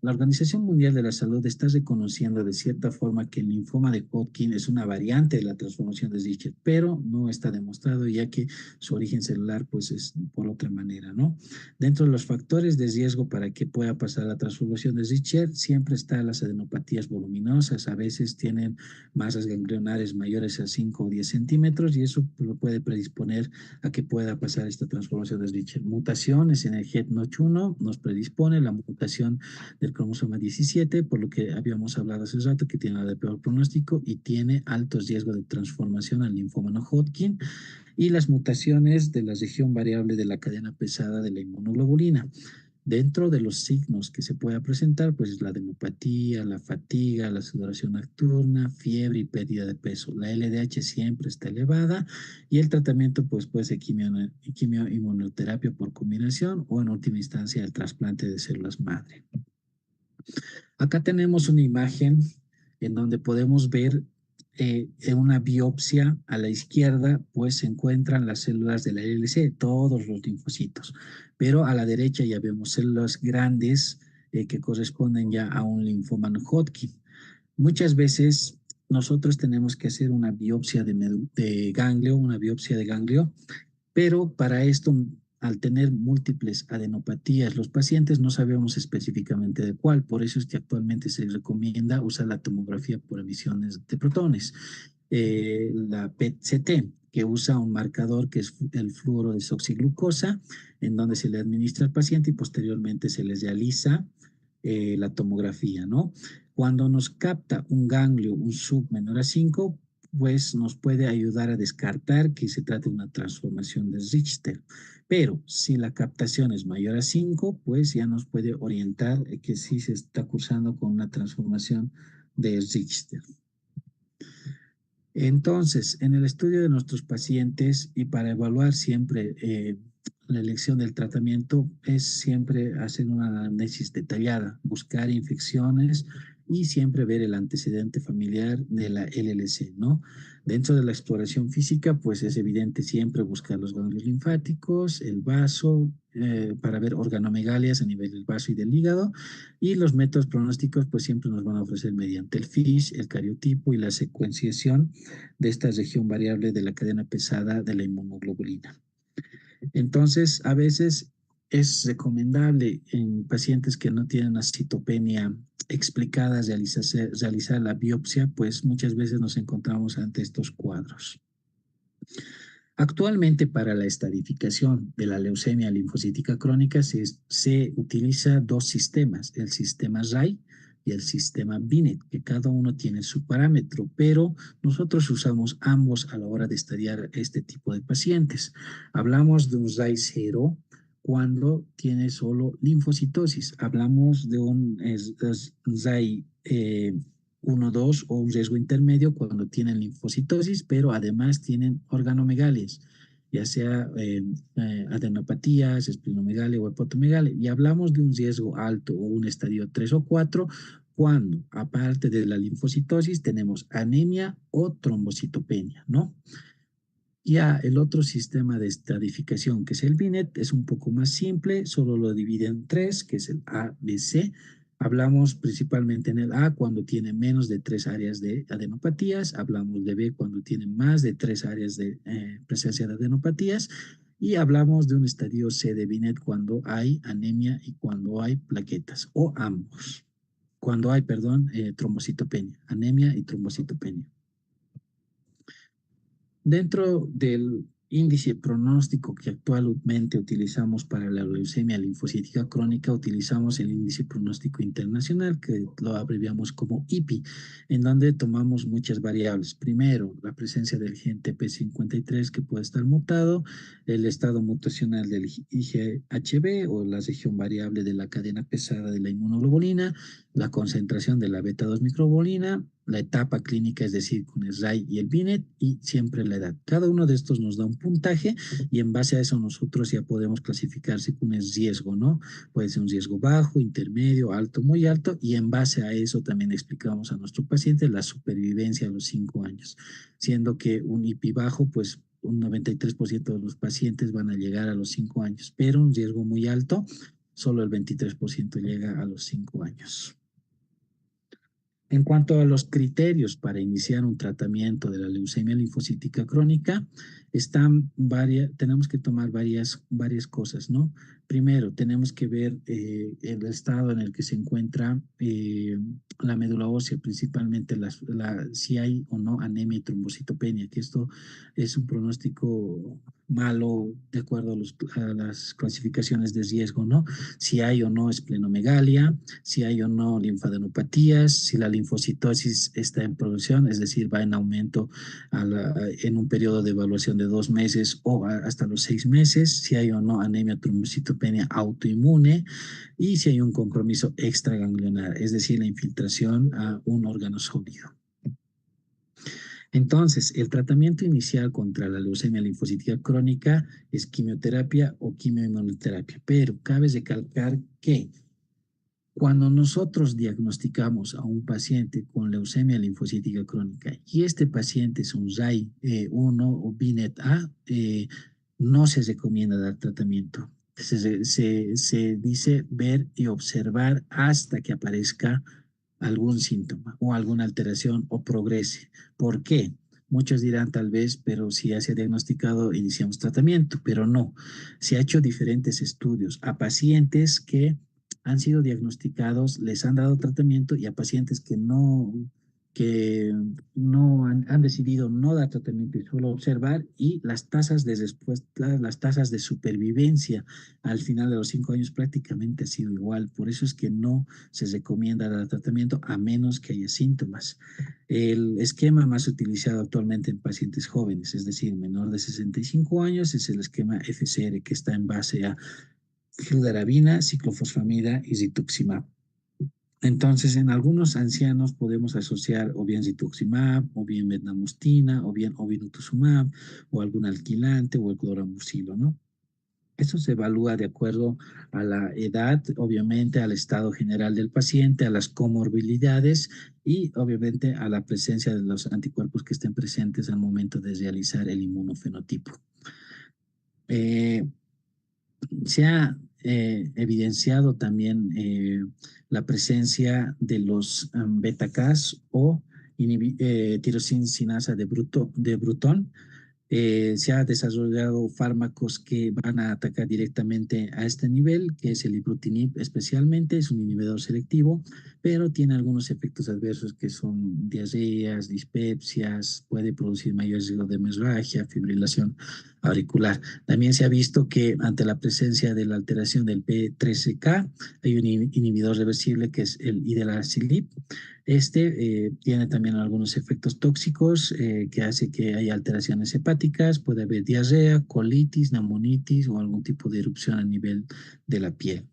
la Organización Mundial de la Salud está reconociendo de cierta forma que el linfoma de Hodgkin es una variante de la transformación de Richter, pero no está demostrado, ya que su origen celular pues, es por otra manera, ¿no? Dentro de los factores de riesgo para que pueda pasar la transformación de Richter, siempre están las adenopatías voluminosas. A veces tienen masas ganglionares mayores a 5 o 10 centímetros y eso lo puede predisponer a que pueda pasar esta transformación de Richter. Mutaciones en el GET-NOTCH1 nos predispone la mutación del cromosoma 17, por lo que habíamos hablado hace rato, que tiene la de peor pronóstico y tiene alto riesgo de transformación al linfoma no Hodgkin, y las mutaciones de la región variable de la cadena pesada de la inmunoglobulina. Dentro de los signos que se pueda presentar, pues la adenopatía, la fatiga, la sudoración nocturna, fiebre y pérdida de peso. La LDH siempre está elevada y el tratamiento pues puede ser quimioinmunoterapia por combinación o en última instancia el trasplante de células madre. Acá tenemos una imagen en donde podemos ver en una biopsia a la izquierda, pues se encuentran las células de la LLC, todos los linfocitos, pero a la derecha ya vemos células grandes que corresponden ya a un linfoma no Hodgkin. Muchas veces nosotros tenemos que hacer una biopsia de ganglio, una biopsia de ganglio, pero para esto, al tener múltiples adenopatías, los pacientes no sabemos específicamente de cuál. Por eso es que actualmente se recomienda usar la tomografía por emisiones de protones. La PET-CT, que usa un marcador que es el fluoro desoxiglucosa, en donde se le administra al paciente y posteriormente se les realiza la tomografía, ¿no? Cuando nos capta un ganglio, un sub menor a 5, pues nos puede ayudar a descartar que se trate de una transformación de Richter. Pero si la captación es mayor a 5, pues ya nos puede orientar que sí se está cursando con una transformación de Richter. Entonces, en el estudio de nuestros pacientes y para evaluar siempre la elección del tratamiento es siempre hacer una análisis detallada, buscar infecciones y siempre ver el antecedente familiar de la LLC, ¿no? Dentro de la exploración física, pues es evidente siempre buscar los ganglios linfáticos, el vaso, para ver organomegalias a nivel del vaso y del hígado, y los métodos pronósticos pues siempre nos van a ofrecer mediante el FISH, el cariotipo y la secuenciación de esta región variable de la cadena pesada de la inmunoglobulina. Entonces, a veces es recomendable en pacientes que no tienen una citopenia explicada realizar la biopsia, pues muchas veces nos encontramos ante estos cuadros. Actualmente, para la estadificación de la leucemia linfocítica crónica se utiliza dos sistemas, el sistema RAI y el sistema Binet, que cada uno tiene su parámetro, pero nosotros usamos ambos a la hora de estadiar este tipo de pacientes. Hablamos de un RAI 0 cuando tiene solo linfocitosis. Hablamos de un RAI 1-2 o un riesgo intermedio cuando tienen linfocitosis, pero además tienen organomegalias. ya sea adenopatías, esplenomegalia o hepatomegalia, y hablamos de un riesgo alto o un estadio 3 o 4 cuando, aparte de la linfocitosis, tenemos anemia o trombocitopenia, ¿no? Ya el otro sistema de estadificación, que es el Binet, es un poco más simple, solo lo divide en tres, que es el A, B, C. Hablamos principalmente en el A cuando tiene menos de 3 áreas de adenopatías, hablamos de B cuando tiene más de 3 áreas de presencia de adenopatías, y hablamos de un estadio C de Binet cuando hay anemia y cuando hay plaquetas, o ambos. Cuando hay, perdón, trombocitopenia, anemia y trombocitopenia. Dentro del índice pronóstico que actualmente utilizamos para la leucemia linfocítica crónica, utilizamos el índice pronóstico internacional, que lo abreviamos como IPI, en donde tomamos muchas variables. Primero, la presencia del gen TP53 que puede estar mutado, el estado mutacional del IGHB o la región variable de la cadena pesada de la inmunoglobulina, la concentración de la beta-2 microglobulina, la etapa clínica, es decir, con el RAI y el BINET, y siempre la edad. Cada uno de estos nos da un puntaje y en base a eso nosotros ya podemos clasificar según el riesgo, ¿no? Puede ser un riesgo bajo, intermedio, alto, muy alto, y en base a eso también explicamos a nuestro paciente la supervivencia a los 5 años, siendo que un IPI bajo, pues un 93% de los pacientes van a llegar a los 5 años, pero un riesgo muy alto, solo el 23% llega a los 5 años. En cuanto a los criterios para iniciar un tratamiento de la leucemia linfocítica crónica, tenemos que tomar varias cosas, ¿no? Primero, tenemos que ver el estado en el que se encuentra la médula ósea, principalmente si hay o no anemia y trombocitopenia, que esto es un pronóstico malo de acuerdo a las clasificaciones de riesgo, ¿no? Si hay o no esplenomegalia, si hay o no linfadenopatías, si la linfocitosis está en progresión, es decir, va en aumento en un periodo de evaluación de 2 meses o hasta los 6 meses, si hay o no anemia trombocitopenia autoinmune y si hay un compromiso extraganglionar, es decir, la infiltración a un órgano sólido. Entonces, el tratamiento inicial contra la leucemia linfocítica crónica es quimioterapia o quimioinmunoterapia, pero cabe recalcar que cuando nosotros diagnosticamos a un paciente con leucemia linfocítica crónica y este paciente es un RAI 1 o BINET A, no se recomienda dar tratamiento. Se dice ver y observar hasta que aparezca algún síntoma o alguna alteración o progrese. ¿Por qué? Muchos dirán tal vez, pero si ya se ha diagnosticado, iniciamos tratamiento, pero no. Se ha hecho diferentes estudios a pacientes que han sido diagnosticados, les han dado tratamiento y a pacientes que no han decidido no dar tratamiento y solo observar, y las tasas de respuesta, las tasas de supervivencia al final de los 5 años prácticamente ha sido igual. Por eso es que no se recomienda dar tratamiento a menos que haya síntomas. El esquema más utilizado actualmente en pacientes jóvenes, es decir, menor de 65 años, es el esquema FCR, que está en base a fludarabina, ciclofosfamida y rituximab. Entonces, en algunos ancianos podemos asociar o bien rituximab, o bien bendamustine, o bien obinutuzumab, o algún alquilante, o el cloramucilo, ¿no? Eso se evalúa de acuerdo a la edad, obviamente al estado general del paciente, a las comorbilidades y obviamente a la presencia de los anticuerpos que estén presentes al momento de realizar el inmunofenotipo. Se ha evidenciado también la presencia de los beta-Cas o tirosina sinasa de Bruton. Se ha desarrollado fármacos que van a atacar directamente a este nivel, que es el ibrutinib especialmente, es un inhibidor selectivo, pero tiene algunos efectos adversos que son diarreas, dispepsias, puede producir mayor riesgo de hemorragia, fibrilación auricular. También se ha visto que ante la presencia de la alteración del P13K hay un inhibidor reversible que es el idelacilib. Tiene también algunos efectos tóxicos que hace que haya alteraciones hepáticas, puede haber diarrea, colitis, neumonitis o algún tipo de erupción a nivel de la piel.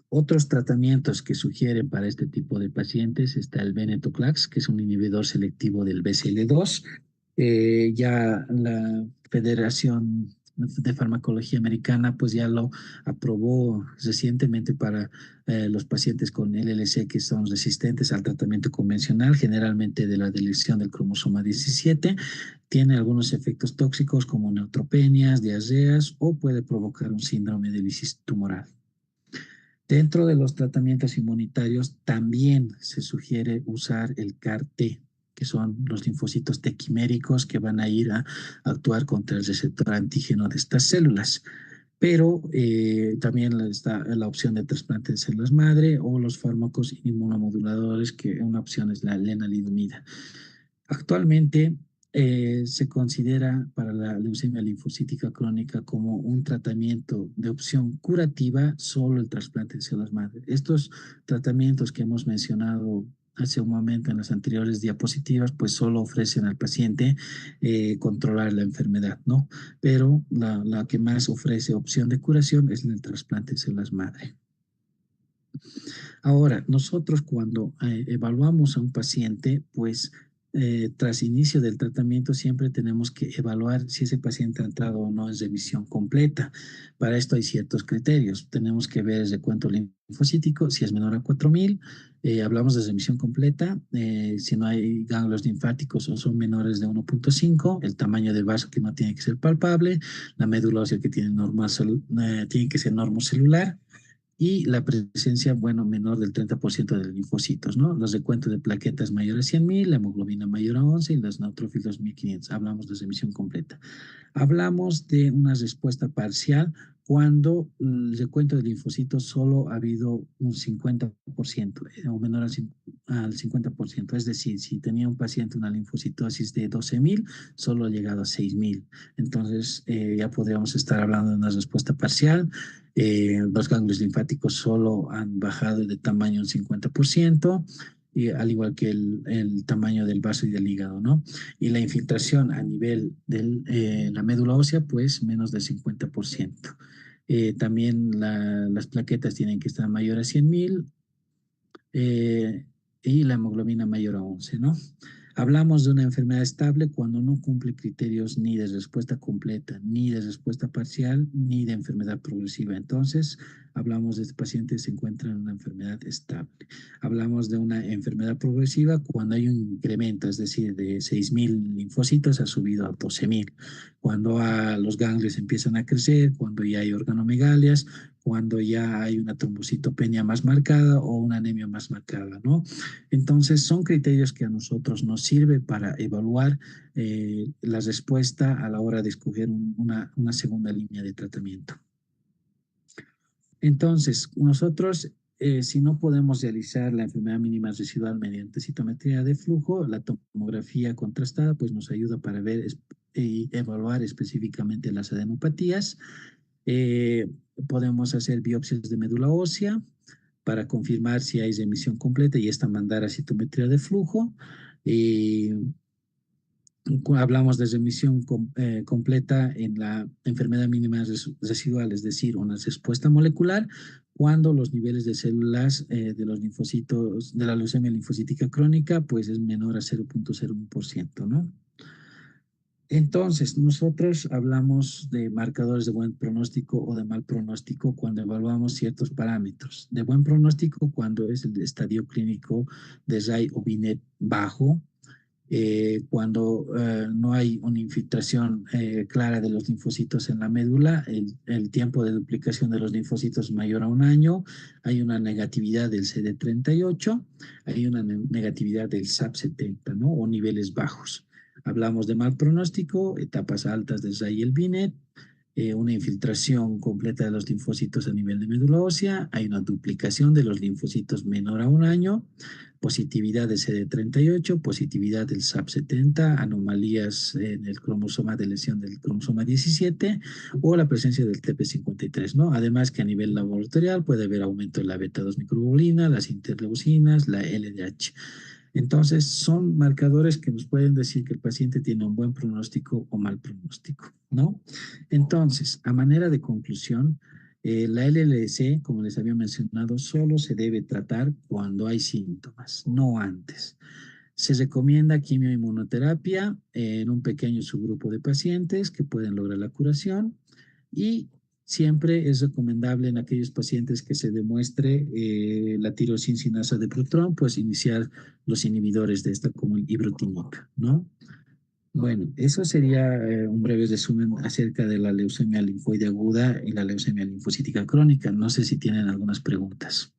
Otros tratamientos que sugieren para este tipo de pacientes está el venetoclax, que es un inhibidor selectivo del BCL2. Ya Federación de Farmacología Americana pues ya lo aprobó recientemente para los pacientes con LLC que son resistentes al tratamiento convencional, generalmente de la deleción del cromosoma 17. Tiene algunos efectos tóxicos como neutropenias, diarreas o puede provocar un síndrome de lisis tumoral. Dentro de los tratamientos inmunitarios también se sugiere usar el CAR-T, que son los linfocitos T quiméricos que van a ir a actuar contra el receptor antígeno de estas células. Pero también está la opción de trasplante de células madre o los fármacos inmunomoduladores, que una opción es la lenalidomida. Actualmente se considera para la leucemia linfocítica crónica como un tratamiento de opción curativa solo el trasplante de células madre. Estos tratamientos que hemos mencionado hace un momento en las anteriores diapositivas, pues solo ofrecen al paciente controlar la enfermedad, ¿no? Pero la que más ofrece opción de curación es el trasplante de células madre. Ahora, nosotros cuando evaluamos a un paciente, pues tras inicio del tratamiento siempre tenemos que evaluar si ese paciente ha entrado o no en revisión completa. Para esto hay ciertos criterios. Tenemos que ver el recuento linfocítico, si es menor a 4.000, hablamos de remisión completa, si no hay ganglios linfáticos o son menores de 1.5, el tamaño del vaso que no tiene que ser palpable, la médula ósea que tiene, tiene que ser normocelular, y la presencia, bueno, menor del 30% de linfocitos, ¿no? Los recuentos de plaquetas mayor a 100.000, la hemoglobina mayor a 11 y los neutrófilos 1.500. Hablamos de remisión completa. Hablamos de una respuesta parcial cuando el recuento de linfocitos solo ha habido un 50% o menor al 50%. Es decir, si tenía un paciente una linfocitosis de 12.000, solo ha llegado a 6.000. Entonces, ya podríamos estar hablando de una respuesta parcial. Los ganglios linfáticos solo han bajado de tamaño un 50%. Y al igual que el tamaño del vaso y del hígado, ¿no? Y la infiltración a nivel de la médula ósea, pues menos del 50%. También las plaquetas tienen que estar mayor a 100.000 y la hemoglobina mayor a 11, ¿no? Hablamos de una enfermedad estable cuando no cumple criterios ni de respuesta completa, ni de respuesta parcial, ni de enfermedad progresiva. Entonces, hablamos de este paciente que se encuentra en una enfermedad estable. Hablamos de una enfermedad progresiva cuando hay un incremento, es decir, de 6.000 linfocitos ha subido a 12.000. Cuando los ganglios empiezan a crecer, cuando ya hay organomegalias, cuando ya hay una trombocitopenia más marcada o una anemia más marcada, ¿no? Entonces, son criterios que a nosotros nos sirve para evaluar la respuesta a la hora de escoger una segunda línea de tratamiento. Entonces, nosotros, si no podemos realizar la enfermedad mínima residual mediante citometría de flujo, la tomografía contrastada pues nos ayuda para ver y evaluar específicamente las adenopatías. Podemos hacer biopsias de médula ósea para confirmar si hay remisión completa y esta mandar a citometría de flujo. Hablamos de remisión completa en la enfermedad mínima residual, es decir, una respuesta molecular, cuando los niveles de células de los linfocitos, de la leucemia linfocítica crónica, pues es menor a 0.01%, ¿no? Entonces, nosotros hablamos de marcadores de buen pronóstico o de mal pronóstico cuando evaluamos ciertos parámetros. De buen pronóstico cuando es el estadio clínico de RAI o BINET bajo, cuando no hay una infiltración clara de los linfocitos en la médula, el tiempo de duplicación de los linfocitos mayor a 1 año, hay una negatividad del CD38, hay una negatividad del SAP70, ¿no? O niveles bajos. Hablamos de mal pronóstico, etapas altas del RAI y el BINET, una infiltración completa de los linfocitos a nivel de médula ósea, hay una duplicación de los linfocitos menor a 1 año, positividad de CD38, positividad del SAP70, anomalías en el cromosoma de lesión del cromosoma 17 o la presencia del TP53, ¿no? Además que a nivel laboratorial puede haber aumento de la beta-2 microglobulina, las interleucinas, la LDH. Entonces, son marcadores que nos pueden decir que el paciente tiene un buen pronóstico o mal pronóstico, ¿no? Entonces, a manera de conclusión, la LLC, como les había mencionado, solo se debe tratar cuando hay síntomas, no antes. Se recomienda quimioinmunoterapia en un pequeño subgrupo de pacientes que pueden lograr la curación y siempre es recomendable en aquellos pacientes que se demuestre la tirosincinasa de Bruton, pues iniciar los inhibidores de esta como el ibrutinib, ¿no? Bueno, eso sería un breve resumen acerca de la leucemia linfoide aguda y la leucemia linfocítica crónica. No sé si tienen algunas preguntas.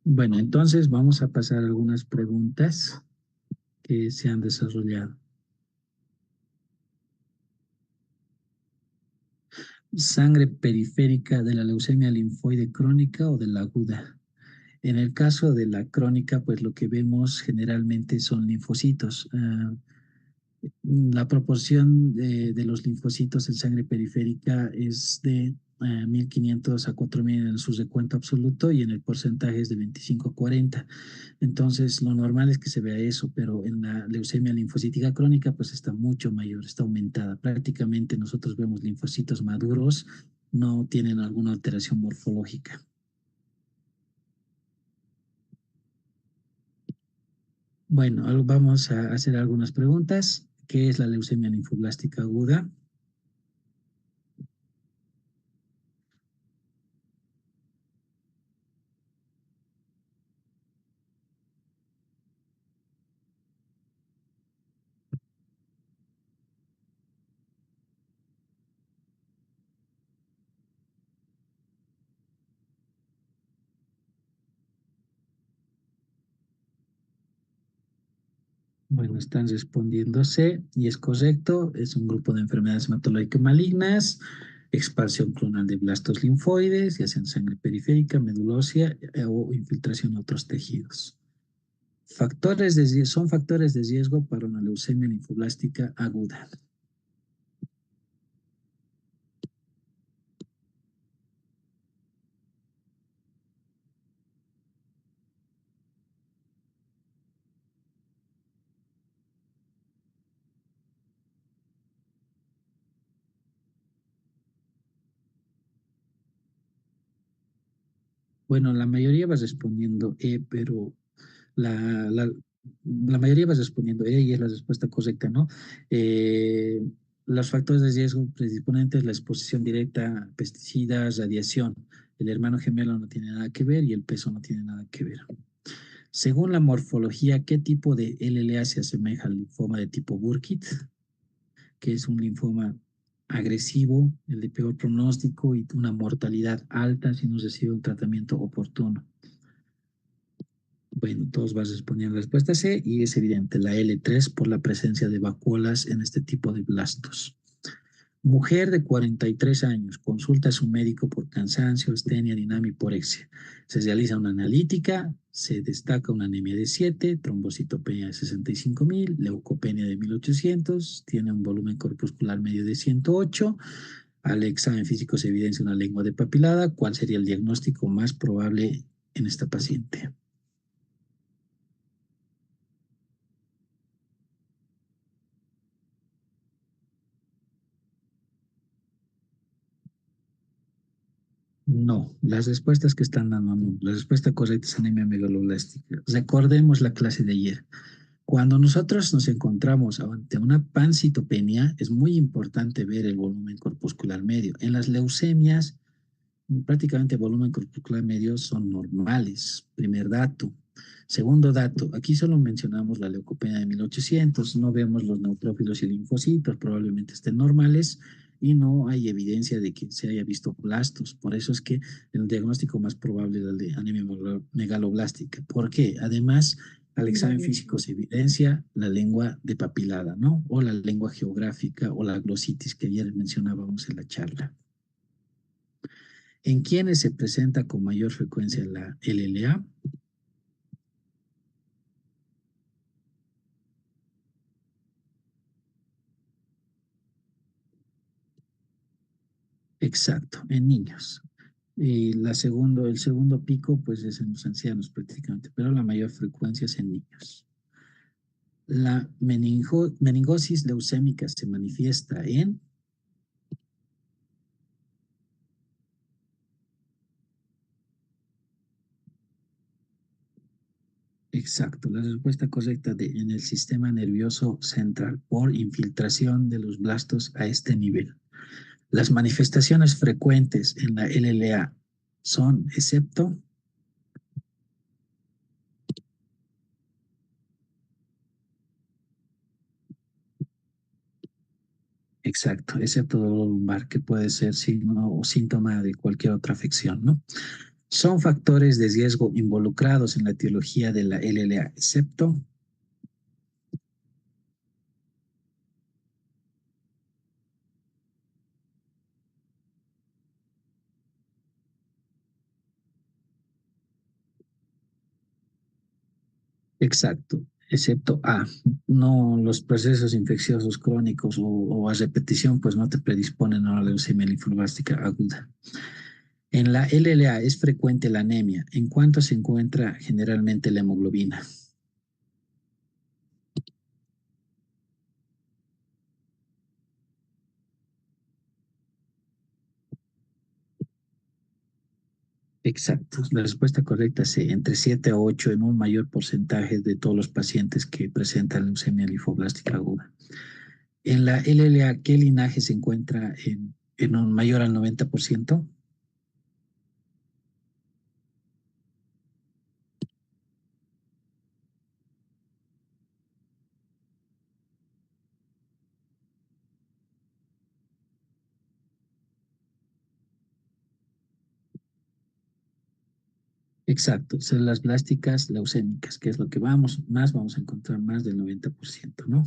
Bueno, entonces vamos a pasar a algunas preguntas que se han desarrollado. Sangre periférica de la leucemia linfoide crónica o de la aguda. En el caso de la crónica, pues lo que vemos generalmente son linfocitos. La proporción de los linfocitos en sangre periférica es de 1.500 a 4.000 en su recuento absoluto y en el porcentaje es de 25 a 40. Entonces, lo normal es que se vea eso, pero en la leucemia linfocítica crónica, pues está mucho mayor, está aumentada. Prácticamente nosotros vemos linfocitos maduros, no tienen alguna alteración morfológica. Bueno, vamos a hacer algunas preguntas. ¿Qué es la leucemia linfoblástica aguda? Bueno, están respondiéndose y es correcto. Es un grupo de enfermedades hematológicas malignas, expansión clonal de blastos linfoides, ya sea en sangre periférica, medulosa o infiltración a otros tejidos. Son factores de riesgo para una leucemia linfoblástica aguda. Bueno, la mayoría va respondiendo pero la, la, la mayoría va respondiendo y es la respuesta correcta, ¿no? Eh, los factores de riesgo predisponentes, la exposición directa a pesticidas, radiación. El hermano gemelo no tiene nada que ver y el peso no tiene nada que ver. Según la morfología, ¿qué tipo de LLA se asemeja al linfoma de tipo Burkitt? Que es un linfoma agresivo, el de peor pronóstico y una mortalidad alta si no recibe un tratamiento oportuno. Bueno, todos van respondiendo la respuesta C y es evidente la L3 por la presencia de vacuolas en este tipo de blastos. Mujer de 43 años consulta a su médico por cansancio, astenia, dinamia y porexia. Se realiza una analítica, se destaca una anemia de 7, trombocitopenia de 65.000, leucopenia de 1.800, tiene un volumen corpuscular medio de 108. Al examen físico se evidencia una lengua de papilada. ¿Cuál sería el diagnóstico más probable en esta paciente? No, las respuestas que están dando no. La respuesta correcta es anemia megaloblástica. Recordemos la clase de ayer. Cuando nosotros nos encontramos ante una pancitopenia, es muy importante ver el volumen corpuscular medio. En las leucemias, prácticamente volumen corpuscular medio son normales. Primer dato. Segundo dato, aquí solo mencionamos la leucopenia de 1.800, no vemos los neutrófilos y linfocitos, probablemente estén normales y no hay evidencia de que se haya visto blastos. Por eso es que el diagnóstico más probable es el de anemia megaloblástica. ¿Por qué? Además, al examen físico se evidencia la lengua de papilada, ¿no? O la lengua geográfica o la glositis que ayer mencionábamos en la charla. ¿En quiénes se presenta con mayor frecuencia la LLA? Exacto, en niños. Y el segundo pico, pues es en los ancianos prácticamente, pero la mayor frecuencia es en niños. La meningosis leucémica se manifiesta en... Exacto, la respuesta correcta en el sistema nervioso central por infiltración de los blastos a este nivel. Las manifestaciones frecuentes en la LLA son, excepto, exacto, excepto dolor lumbar, que puede ser signo o síntoma de cualquier otra afección, ¿no? Son factores de riesgo involucrados en la etiología de la LLA, excepto, exacto, excepto A. No, los procesos infecciosos crónicos o a repetición, pues no te predisponen a la leucemia linfoblástica aguda. En la LLA es frecuente la anemia. ¿En cuánto se encuentra generalmente la hemoglobina? Exacto. La respuesta correcta es entre 7 a 8 en un mayor porcentaje de todos los pacientes que presentan leucemia linfoblástica aguda. En la LLA, ¿qué linaje se encuentra en un mayor al 90%? Exacto, células plásticas leucémicas, que es lo que vamos a encontrar más del 90%, ¿no?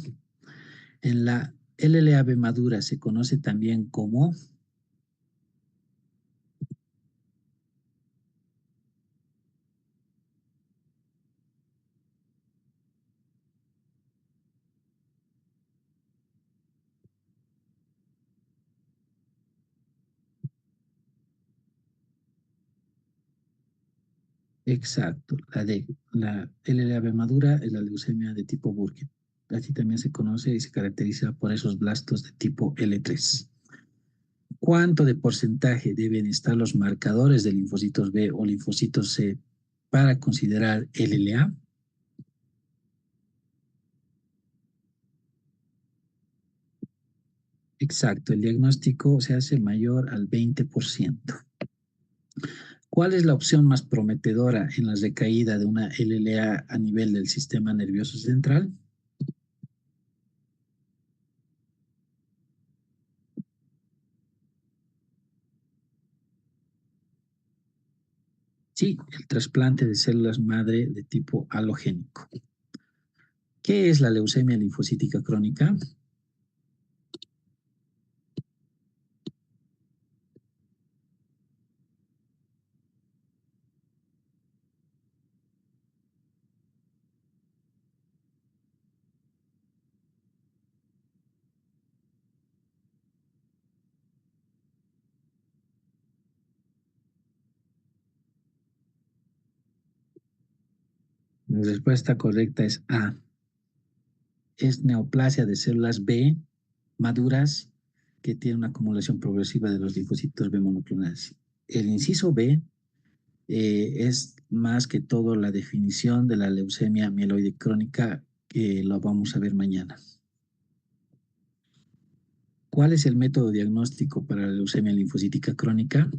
En la LLAB madura se conoce también como, exacto, la LLAB madura es la leucemia de tipo Burkitt. Así también se conoce y se caracteriza por esos blastos de tipo L3. ¿Cuánto de porcentaje deben estar los marcadores de linfocitos B o linfocitos C para considerar LLA? Exacto, el diagnóstico se hace mayor al 20%. ¿Cuál es la opción más prometedora en la recaída de una LLA a nivel del sistema nervioso central? Sí, el trasplante de células madre de tipo halogénico. ¿Qué es la leucemia linfocítica crónica? La respuesta correcta es A. Es neoplasia de células B maduras que tienen una acumulación progresiva de los linfocitos B monoclonales. El inciso B es más que todo la definición de la leucemia mieloide crónica que lo vamos a ver mañana. ¿Cuál es el método diagnóstico para la leucemia linfocítica crónica?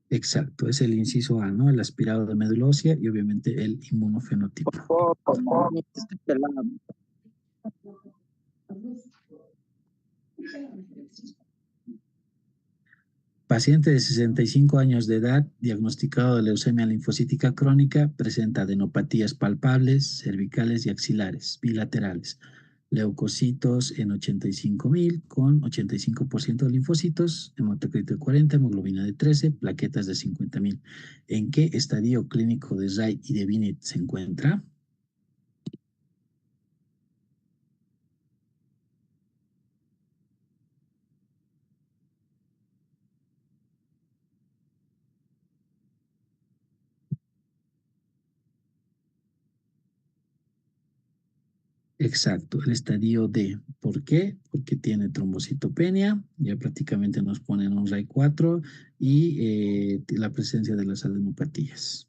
Exacto, es el inciso A, ¿no? El aspirado de médula ósea y obviamente el inmunofenotipo. Paciente de 65 años de edad, diagnosticado de leucemia linfocítica crónica, presenta adenopatías palpables, cervicales y axilares, bilaterales. leucocitos en 85.000 con 85% de linfocitos, hematocrito de 40, hemoglobina de 13, plaquetas de 50.000. ¿En qué estadio clínico de Ray y de Binet se encuentra? Exacto, el estadio D. ¿Por qué? Porque tiene trombocitopenia, ya prácticamente nos ponen un RAI 4 y la presencia de las adenopatías.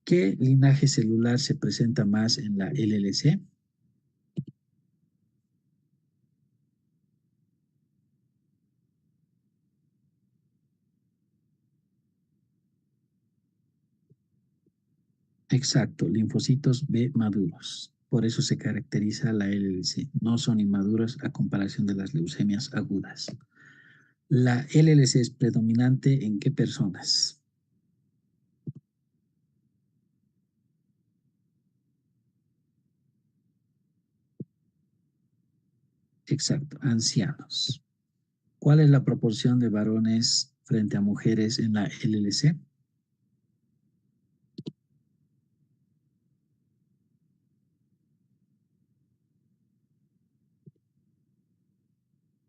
¿Qué linaje celular se presenta más en la LLC? Exacto, linfocitos B maduros. Por eso se caracteriza la LLC. No son inmaduros a comparación de las leucemias agudas. ¿La LLC es predominante en qué personas? Exacto, ancianos. ¿Cuál es la proporción de varones frente a mujeres en la LLC?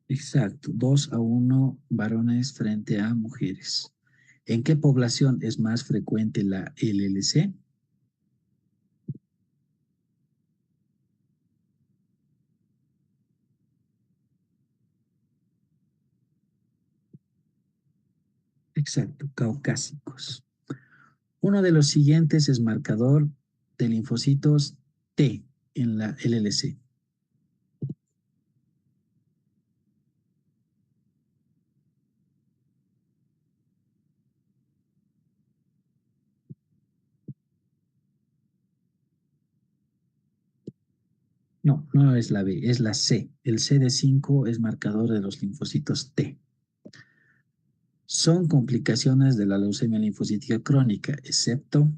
Exacto, 2-1 varones frente a mujeres. ¿En qué población es más frecuente la LLC? Exacto, caucásicos. Uno de los siguientes es marcador de linfocitos T en la LLC. No, no es la B, es la C. El CD5 es marcador de los linfocitos T. Son complicaciones de la leucemia linfocítica crónica, excepto